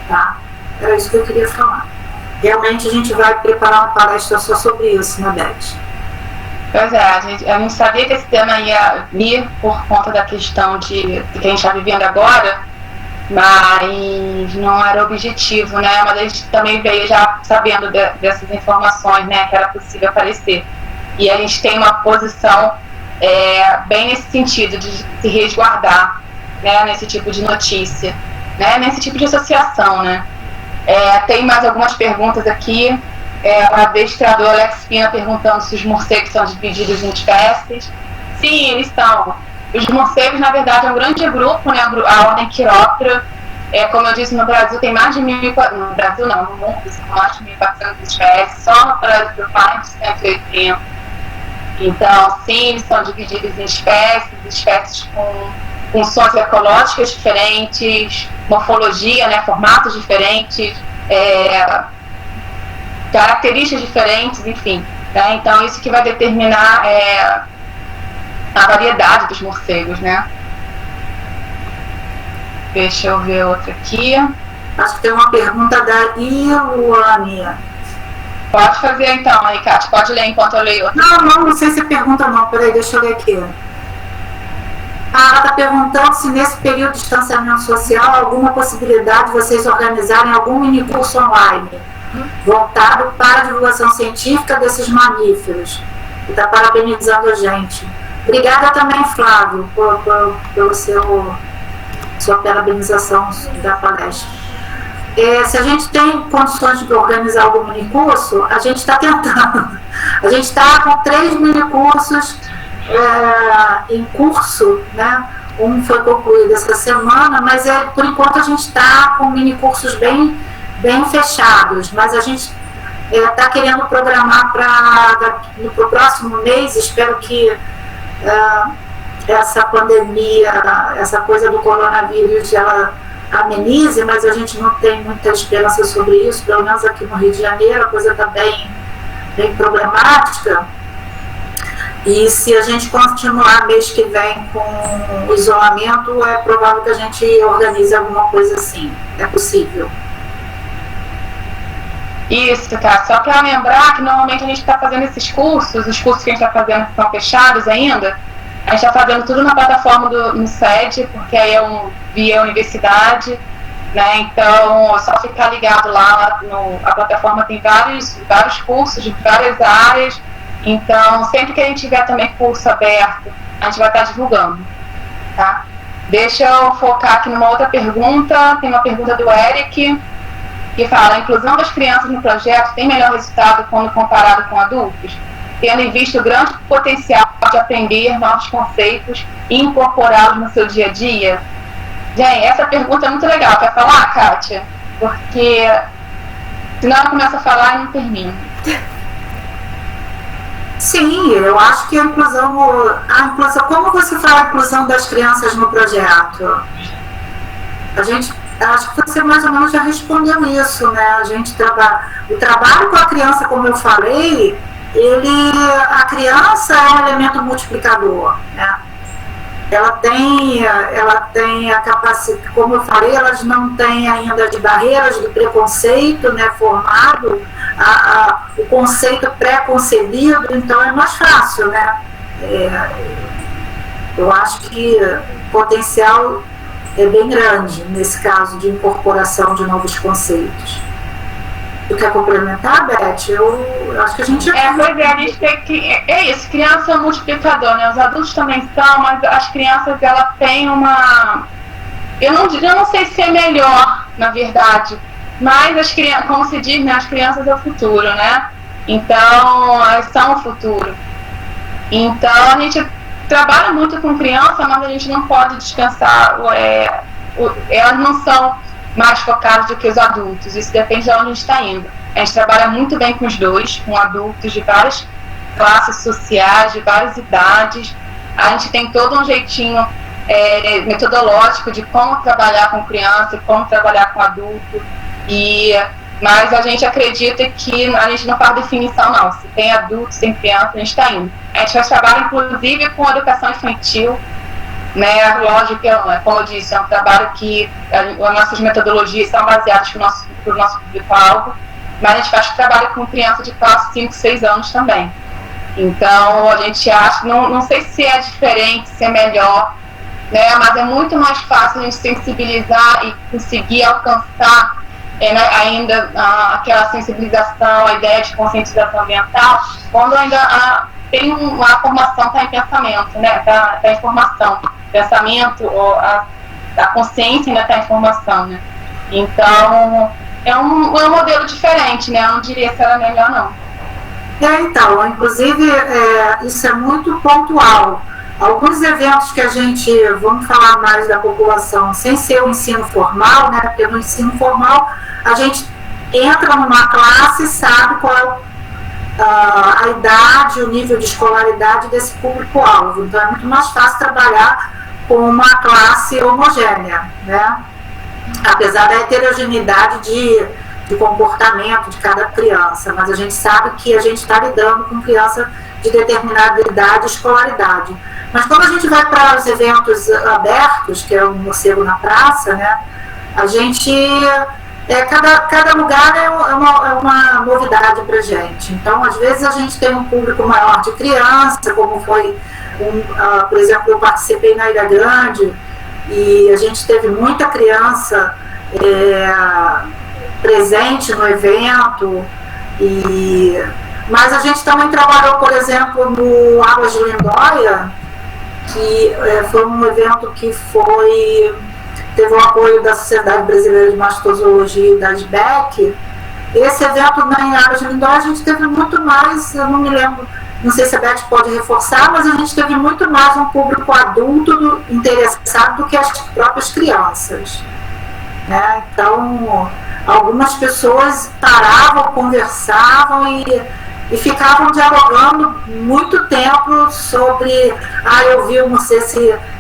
Speaker 1: tá? Era isso que eu queria falar. Realmente a gente vai preparar uma palestra só sobre isso, né, Beth?
Speaker 2: Pois é, eu não sabia que esse tema ia vir por conta da questão de que a gente está vivendo agora, mas não era objetivo, né? Mas a gente também veio já sabendo dessas informações, né, que era possível aparecer. E a gente tem uma posição bem nesse sentido, de se resguardar, né, nesse tipo de notícia, né, nesse tipo de associação, né. Tem mais algumas perguntas aqui. O adestrador Alex Pina perguntando se os morcegos são divididos em espécies. Sim, eles são. Os morcegos, na verdade, é um grande grupo, né, a ordem Quiróptera. Como eu disse, no Brasil tem mais de 1.400, no Brasil não, no mundo são mais de 1.400 espécies, só no Brasil mais de 180. Então, sim, eles são divididos em espécies com funções ecológicas diferentes, morfologia, né, formatos diferentes, características diferentes, enfim, né? Então isso que vai determinar a variedade dos morcegos, né? Deixa eu ver outra aqui.
Speaker 1: Acho que tem uma pergunta da Iluane.
Speaker 2: Pode fazer então, aí, Kátia, pode ler enquanto eu leio outra.
Speaker 1: Não sei se é pergunta não, peraí, deixa eu ler aqui. Ela está perguntando se nesse período de distanciamento social alguma possibilidade de vocês organizarem algum mini curso online voltado para a divulgação científica desses mamíferos. E está parabenizando a gente. Obrigada também, Flávio, pela sua parabenização da palestra. Se a gente tem condições de organizar algum minicurso, a gente está tentando. A gente está com 3 minicursos em curso, né? Um foi concluído essa semana, mas por enquanto a gente está com minicursos bem fechados, mas a gente está querendo programar para o próximo mês. Espero que essa pandemia, essa coisa do coronavírus, ela amenize, mas a gente não tem muita esperança sobre isso, pelo menos aqui no Rio de Janeiro a coisa está bem problemática. E se a gente continuar mês que vem com o isolamento, é provável que a gente organize alguma coisa assim. É possível.
Speaker 2: Isso, tá. Só para lembrar que normalmente a gente está fazendo esses cursos, os cursos que a gente está fazendo estão fechados ainda, a gente está fazendo tudo na plataforma no SED, porque aí é via universidade, né? Então é só ficar ligado lá, a plataforma tem vários cursos de várias áreas. Então, sempre que a gente tiver também curso aberto, a gente vai estar divulgando, tá? Deixa eu focar aqui numa outra pergunta. Tem uma pergunta do Eric, que fala: a inclusão das crianças no projeto tem melhor resultado quando comparado com adultos, tendo em vista o grande potencial de aprender novos conceitos e incorporá-los no seu dia a dia? Gente, essa pergunta é muito legal. Quer falar, Kátia? Porque senão ela começa a falar e não termina.
Speaker 1: Sim, eu acho que a inclusão, como você fala a inclusão das crianças no projeto? Acho que você mais ou menos já respondeu isso, né? O trabalho com a criança, como eu falei, a criança é um elemento multiplicador, né? Ela tem a capacidade, como eu falei, elas não têm ainda de barreiras de preconceito, né, formado, o conceito pré-concebido, então é mais fácil, né? Eu acho que o potencial é bem grande nesse caso de incorporação de novos conceitos. Tu quer complementar, Beth? Eu acho que a gente...
Speaker 2: Pois é, a gente tem que... É isso, criança é um multiplicador, né? Os adultos também são, mas as crianças, ela tem uma... Eu não sei se é melhor, na verdade, mas as crianças, como se diz, né? As crianças é o futuro, né? Então, elas são o futuro. Então, a gente trabalha muito com criança, mas a gente não pode dispensar... elas não são mais focados do que os adultos, isso depende de onde a gente está indo. A gente trabalha muito bem com os dois, com adultos de várias classes sociais, de várias idades. A gente tem todo um jeitinho metodológico de como trabalhar com criança e como trabalhar com adulto, mas a gente acredita que a gente não faz definição não, se tem adulto, se tem criança, a gente está indo. A gente faz trabalho inclusive com educação infantil, né? Lógico que, como eu disse, é um trabalho que as nossas metodologias são baseadas para o nosso público-alvo, mas a gente faz trabalho com criança de classe 5, 6 anos também. Então, a gente acha, não sei se é diferente, se é melhor, né? Mas é muito mais fácil a gente sensibilizar e conseguir alcançar ainda aquela sensibilização, a ideia de conscientização ambiental, quando ainda tem a formação, está em pensamento, né? Tá em formação. Pensamento, ou a consciência ainda está em formação, né? Então, é um modelo diferente, né? Eu não diria se era melhor, não.
Speaker 1: Então, inclusive, isso é muito pontual. Alguns eventos que a gente, vamos falar mais da população, sem ser o ensino formal, né? Porque no ensino formal, a gente entra numa classe e sabe qual é a idade, o nível de escolaridade desse público-alvo. Então, é muito mais fácil trabalhar com uma classe homogênea, né? Apesar da heterogeneidade de comportamento de cada criança, mas a gente sabe que a gente está lidando com criança de determinada idade e escolaridade. Mas quando a gente vai para os eventos abertos, que é o Morcego na Praça, né? A gente... cada lugar é uma novidade para a gente. Então, às vezes, a gente tem um público maior de criança, como foi, por exemplo, eu participei na Ilha Grande, e a gente teve muita criança presente no evento, mas a gente também trabalhou, por exemplo, no Águas de Lindóia, que foi um evento que teve o apoio da Sociedade Brasileira de Mastozoologia e da SBEC. Esse evento em Águas de Lindóia a gente teve muito mais, eu não me lembro, não sei se a Beth pode reforçar, mas a gente teve muito mais um público adulto interessado do que as próprias crianças, né? Então, algumas pessoas paravam, conversavam e ficavam dialogando muito tempo sobre, eu vi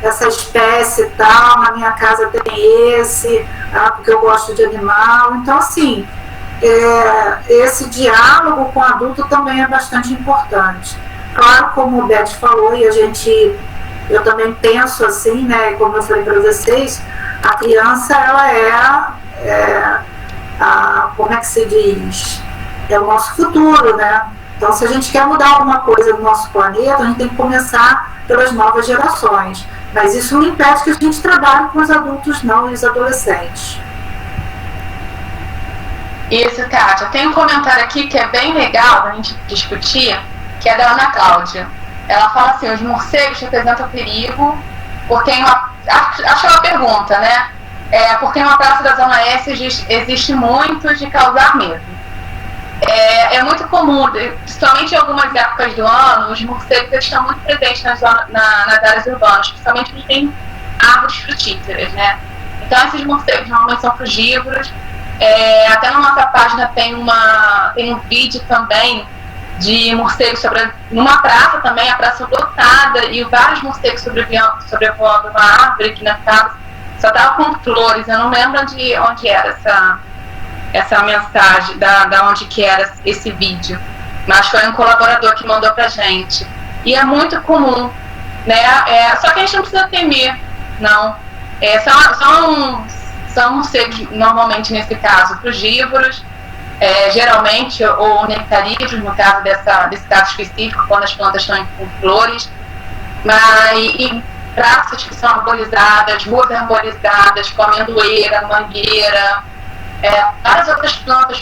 Speaker 1: essa espécie e tal, na minha casa tem esse, porque eu gosto de animal. Então, assim, esse diálogo com o adulto também é bastante importante. Claro, como o Beth falou, e eu também penso assim, né, como eu falei para vocês, a criança, ela como é que se diz? É o nosso futuro, né? Então, se a gente quer mudar alguma coisa no nosso planeta, a gente tem que começar pelas novas gerações. Mas isso não impede que a gente trabalhe com os adultos, não, e os adolescentes.
Speaker 2: Isso, Kátia. Tem um comentário aqui que é bem legal a gente discutir, que é da Ana Cláudia. Ela fala assim: os morcegos representam perigo, porque acho uma pergunta, né? Porque em uma praça da Zona S existe muito de causar medo. É muito comum, principalmente em algumas épocas do ano, os morcegos estão muito presentes nas áreas urbanas, principalmente porque tem árvores frutíferas, né? Então esses morcegos normalmente são frugívoros. Até na nossa página tem um vídeo também de morcegos numa praça também, a praça lotada, e vários morcegos sobrevoando uma árvore que na casa só estava com flores. Eu não lembro de onde era essa mensagem, da onde que era esse vídeo, mas foi um colaborador que mandou pra gente. E é muito comum, né? Só que a gente não precisa temer, não. São morcegos, normalmente nesse caso, frugívoros, geralmente, ou nectarídeos, no caso desse caso específico, quando as plantas estão com flores, e praças que são arborizadas, ruas arborizadas, com amendoeira, mangueira, várias outras plantas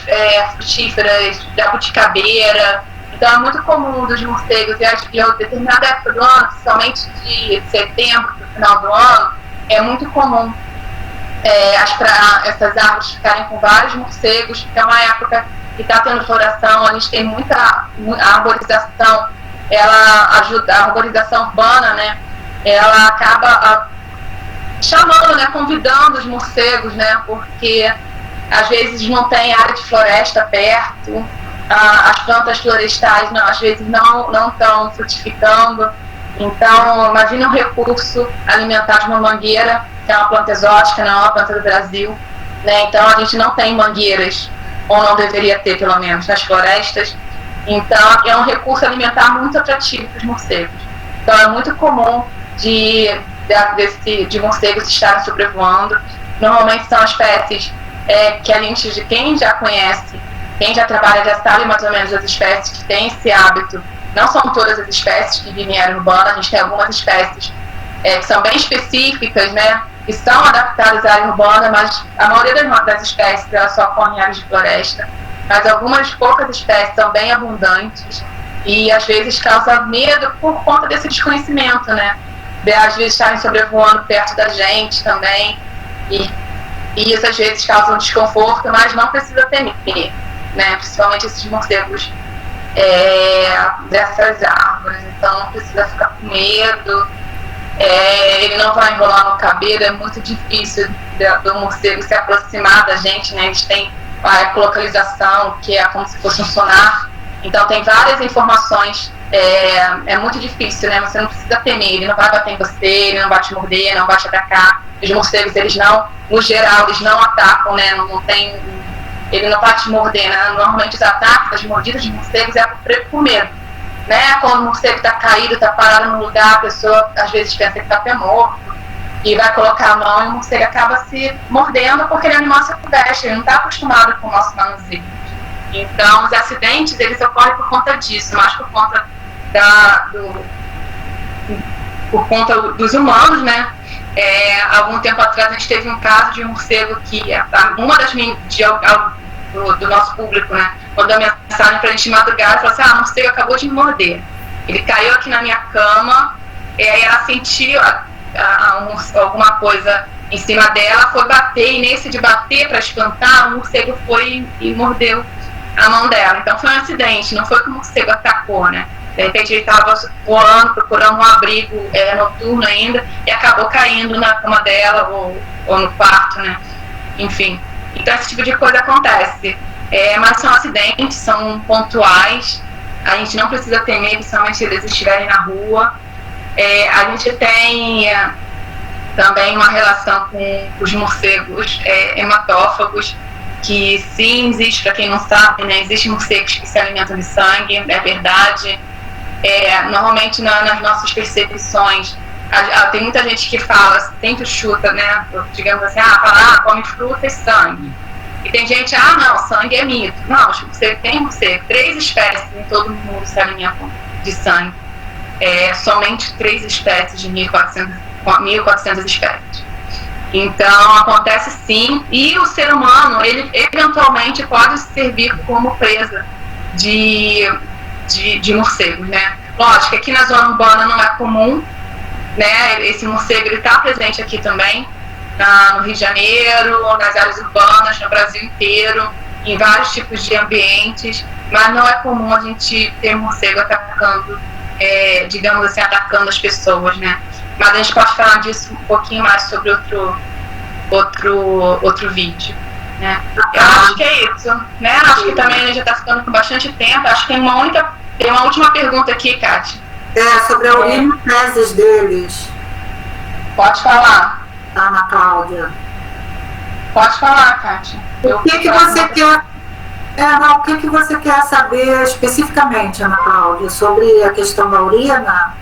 Speaker 2: frutíferas, jabuticabeira. Então é muito comum dos morcegos, e a determinada época do ano, principalmente de setembro para o final do ano, é muito comum essas árvores ficarem com vários morcegos, porque é uma época que está tendo floração, a gente tem muita arborização, ela ajuda, a arborização urbana, né? Ela acaba chamando, né, convidando os morcegos, né? Porque às vezes não tem área de floresta perto, as plantas florestais às vezes não estão frutificando. Então, imagina um recurso alimentar de uma mangueira, que é uma planta exótica, não é uma planta do Brasil, né? Então a gente não tem mangueiras, ou não deveria ter, pelo menos, nas florestas. Então é um recurso alimentar muito atrativo para os morcegos. Então é muito comum de morcegos estarem sobrevoando. Normalmente são espécies que a gente, de quem já conhece, quem já trabalha, já sabe mais ou menos as espécies que têm esse hábito. Não são todas as espécies que vivem em área urbana, a gente tem algumas espécies que são bem específicas, né, que são adaptadas à área urbana, mas a maioria das espécies elas só ocorrem em áreas de floresta. Mas algumas poucas espécies são bem abundantes e às vezes causa medo por conta desse desconhecimento, né, de às vezes estarem sobrevoando perto da gente também, e isso às vezes causa um desconforto, mas não precisa temer, né, principalmente esses morcegos dessas árvores. Então não precisa ficar com medo. Ele não vai enrolar no cabelo, é muito difícil do morcego se aproximar da gente, né? Eles têm a ecolocalização, que é como se fosse um sonar, então tem várias informações, é muito difícil, né? Você não precisa temer, ele não vai bater em você, ele não vai te morder, não vai te atacar. Os morcegos, eles não, no geral, eles não atacam, né? Ele não vai te morder, né? Normalmente os ataques, as mordidas de morcegos é por medo, né? Quando o morcego está caído, está parado no lugar, a pessoa às vezes pensa que está até morto e vai colocar a mão e o morcego acaba se mordendo porque ele é um animal silvestre, ele não está acostumado com o nosso manuseio. Então os acidentes, eles ocorrem por conta disso, mais por conta dos humanos, né? Algum tempo atrás a gente teve um caso de um morcego que uma das do nosso público, né, mandou uma mensagem pra gente de madrugada e falou assim: o morcego acabou de me morder, ele caiu aqui na minha cama, e aí ela sentiu alguma coisa em cima dela, foi bater, e nesse de bater para espantar, o morcego foi e mordeu a mão dela. Então foi um acidente, não foi que o morcego atacou, né? De repente ele estava voando, procurando um abrigo noturno ainda, e acabou caindo na cama dela ou no quarto, né? Enfim, então esse tipo de coisa acontece. Mas são acidentes, são pontuais. a gente não precisa temer, principalmente se eles estiverem na rua. A gente tem também uma relação com os morcegos hematófagos, que sim, existe, para quem não sabe, né, existem morcegos que se alimentam de sangue, é verdade. Normalmente nas nossas percepções, tem muita gente que fala, sempre chuta, né, digamos assim, come fruta e sangue. E tem gente, não, sangue é mito. Não, tem morcego, 3 espécies em todo mundo se alimentam de sangue. Somente 3 espécies de 1.400 espécies. Então, acontece sim, e o ser humano, ele eventualmente pode servir como presa de morcegos, né? Lógico, aqui na zona urbana não é comum, né? Esse morcego, ele está presente aqui também, no Rio de Janeiro, nas áreas urbanas, no Brasil inteiro, em vários tipos de ambientes, mas não é comum a gente ter morcego atacando, digamos assim, atacando as pessoas, né? Mas a gente pode falar disso um pouquinho mais sobre outro vídeo, né? Eu acho que é isso, né? Acho que também a gente já está ficando com bastante tempo. Acho que tem uma última pergunta aqui, Kátia.
Speaker 1: Sobre a urina e fezes deles.
Speaker 2: Pode falar.
Speaker 1: Ana Cláudia.
Speaker 2: Pode falar, Kátia.
Speaker 1: O que você quer? O que você quer saber especificamente, Ana Cláudia, sobre a questão da urina?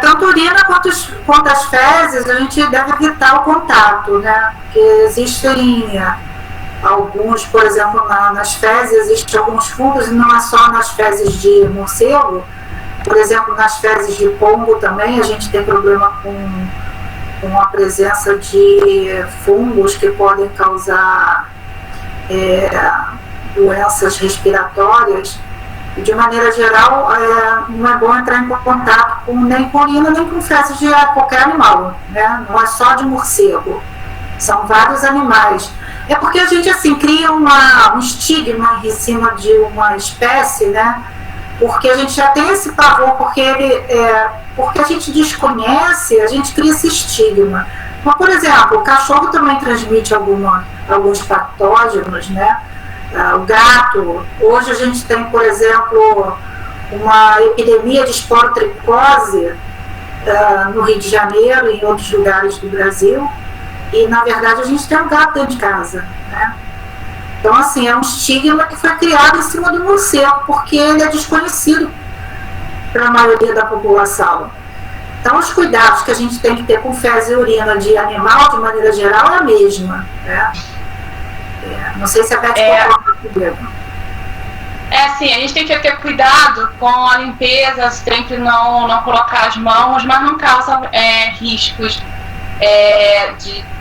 Speaker 1: Tanto a urina quanto as fezes, a gente deve evitar o contato, né? Porque existem alguns, por exemplo, nas fezes, existem alguns fungos, e não é só nas fezes de morcego. Por exemplo, nas fezes de pombo também, a gente tem problema com a presença de fungos que podem causar doenças respiratórias. De maneira geral, não é bom entrar em contato nem com urina, nem com fezes de qualquer animal, né? Não é só de morcego, são vários animais. É porque a gente, assim, cria um estigma em cima de uma espécie, né? Porque a gente já tem esse pavor, porque a gente desconhece, a gente cria esse estigma. Mas, por exemplo, o cachorro também transmite alguns patógenos, né? O gato, hoje a gente tem, por exemplo, uma epidemia de esporotricose no Rio de Janeiro e em outros lugares do Brasil, e na verdade a gente tem um gato dentro de casa, né? Então, assim, é um estigma que foi criado em cima do morcego, porque ele é desconhecido para a maioria da população. Então, os cuidados que a gente tem que ter com fezes e urina de animal, de maneira geral, é a mesma, né? Não sei se a Beth concorda comigo.
Speaker 2: Sim, a gente tem que ter cuidado com a limpeza, sempre não colocar as mãos, mas não causa riscos,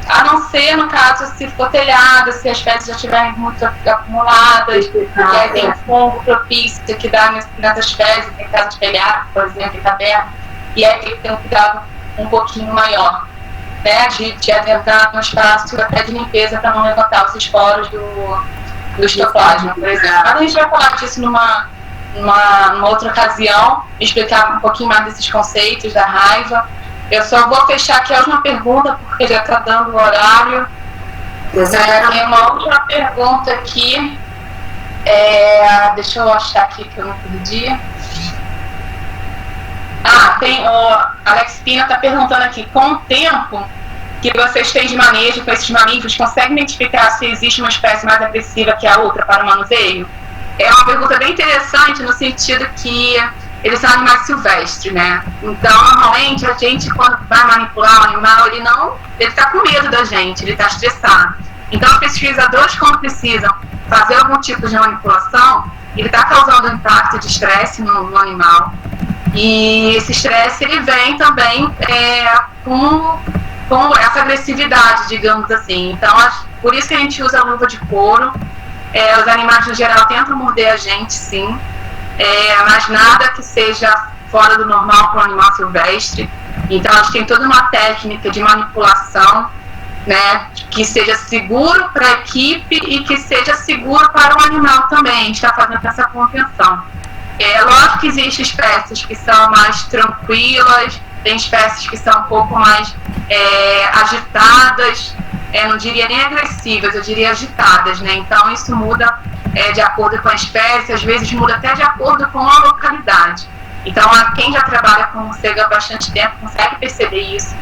Speaker 2: a não ser, no caso, se for telhado, se as fezes já estiverem muito acumuladas, que aí tem fungo propício que dá nessas fezes, em casa de telhado, por exemplo, em caverna, e aí tem que ter um cuidado um pouquinho maior, né, de adentrar no espaço até de limpeza para não levantar os esporos do histoplasma, por exemplo. Mas a gente vai falar disso numa outra ocasião, explicar um pouquinho mais desses conceitos da raiva. Eu só vou fechar aqui a última pergunta, porque já está dando o horário. Tem uma última pergunta aqui. Deixa eu achar aqui que eu não perdi. Tem o Alex Pina está perguntando aqui, com o tempo que vocês têm de manejo com esses mamíferos, conseguem identificar se existe uma espécie mais agressiva que a outra para o manuseio? É uma pergunta bem interessante no sentido que eles são animais silvestres, né? Então, normalmente, a gente, quando vai manipular um animal, ele está com medo da gente, ele está estressado. Então, os pesquisadores, quando precisam fazer algum tipo de manipulação, ele está causando um impacto de estresse no animal. E esse estresse, ele vem também com essa agressividade, digamos assim. Então, por isso que a gente usa a luva de couro. Os animais, no geral, tentam morder a gente, sim. Mas nada que seja fora do normal para um animal silvestre. Então, a gente tem toda uma técnica de manipulação, né, que seja seguro para a equipe e que seja seguro para o animal também. A gente está fazendo essa contenção. Lógico que existem espécies que são mais tranquilas, tem espécies que são um pouco mais agitadas, não diria nem agressivas, eu diria agitadas, né? Então isso muda de acordo com a espécie, às vezes muda até de acordo com a localidade. Então, quem já trabalha com morcego há bastante tempo consegue perceber isso,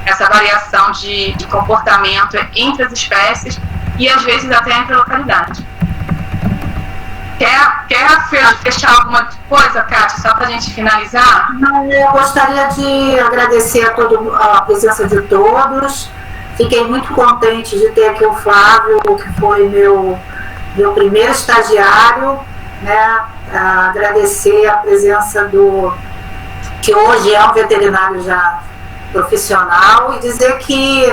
Speaker 2: essa variação de comportamento entre as espécies e às vezes até entre a localidade. Quer fechar alguma coisa, Kátia, só para a gente finalizar?
Speaker 1: Não, eu gostaria de agradecer a presença de todos. Fiquei muito contente de ter aqui o Flávio, que foi meu primeiro estagiário, né? Agradecer a presença que hoje é um veterinário já profissional, e dizer que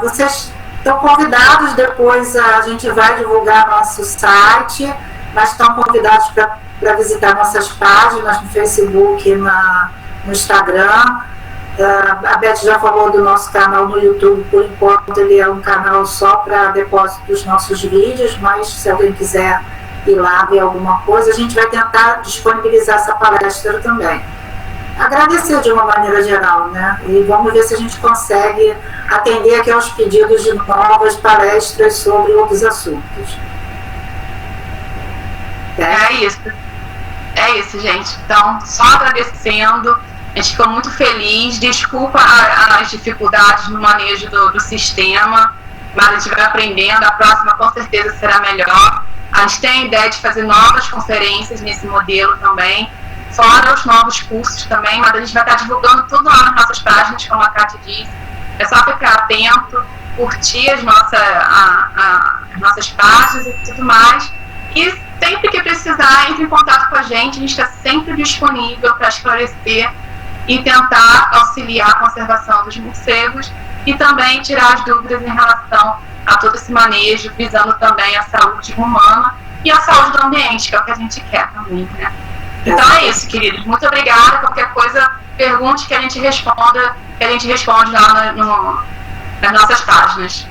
Speaker 1: vocês estão convidados, depois a gente vai divulgar nosso site, mas estão convidados para visitar nossas páginas no Facebook e no Instagram. A Beth já falou do nosso canal no YouTube. Por enquanto ele é um canal só para depósito dos nossos vídeos, mas se alguém quiser ir lá ver alguma coisa, a gente vai tentar disponibilizar essa palestra também. Agradecer de uma maneira geral, né? E vamos ver se a gente consegue atender aqui aos pedidos de novas palestras sobre outros assuntos.
Speaker 2: É isso, gente. Então, só agradecendo. A gente ficou muito feliz. Desculpa as dificuldades no manejo do sistema, mas a gente vai aprendendo. A próxima com certeza será melhor. A gente tem a ideia de fazer novas conferências nesse modelo também, fora os novos cursos também, mas a gente vai estar divulgando tudo lá nas nossas páginas, como a Kátia disse. É só ficar atento, curtir as nossas páginas e tudo mais. E sempre que precisar, entre em contato com a gente está sempre disponível para esclarecer e tentar auxiliar a conservação dos morcegos e também tirar as dúvidas em relação a todo esse manejo, visando também a saúde humana e a saúde do ambiente, que é o que a gente quer também, né? Então é isso, queridos. Muito obrigada. Qualquer coisa, pergunte que a gente responde lá nas nossas páginas.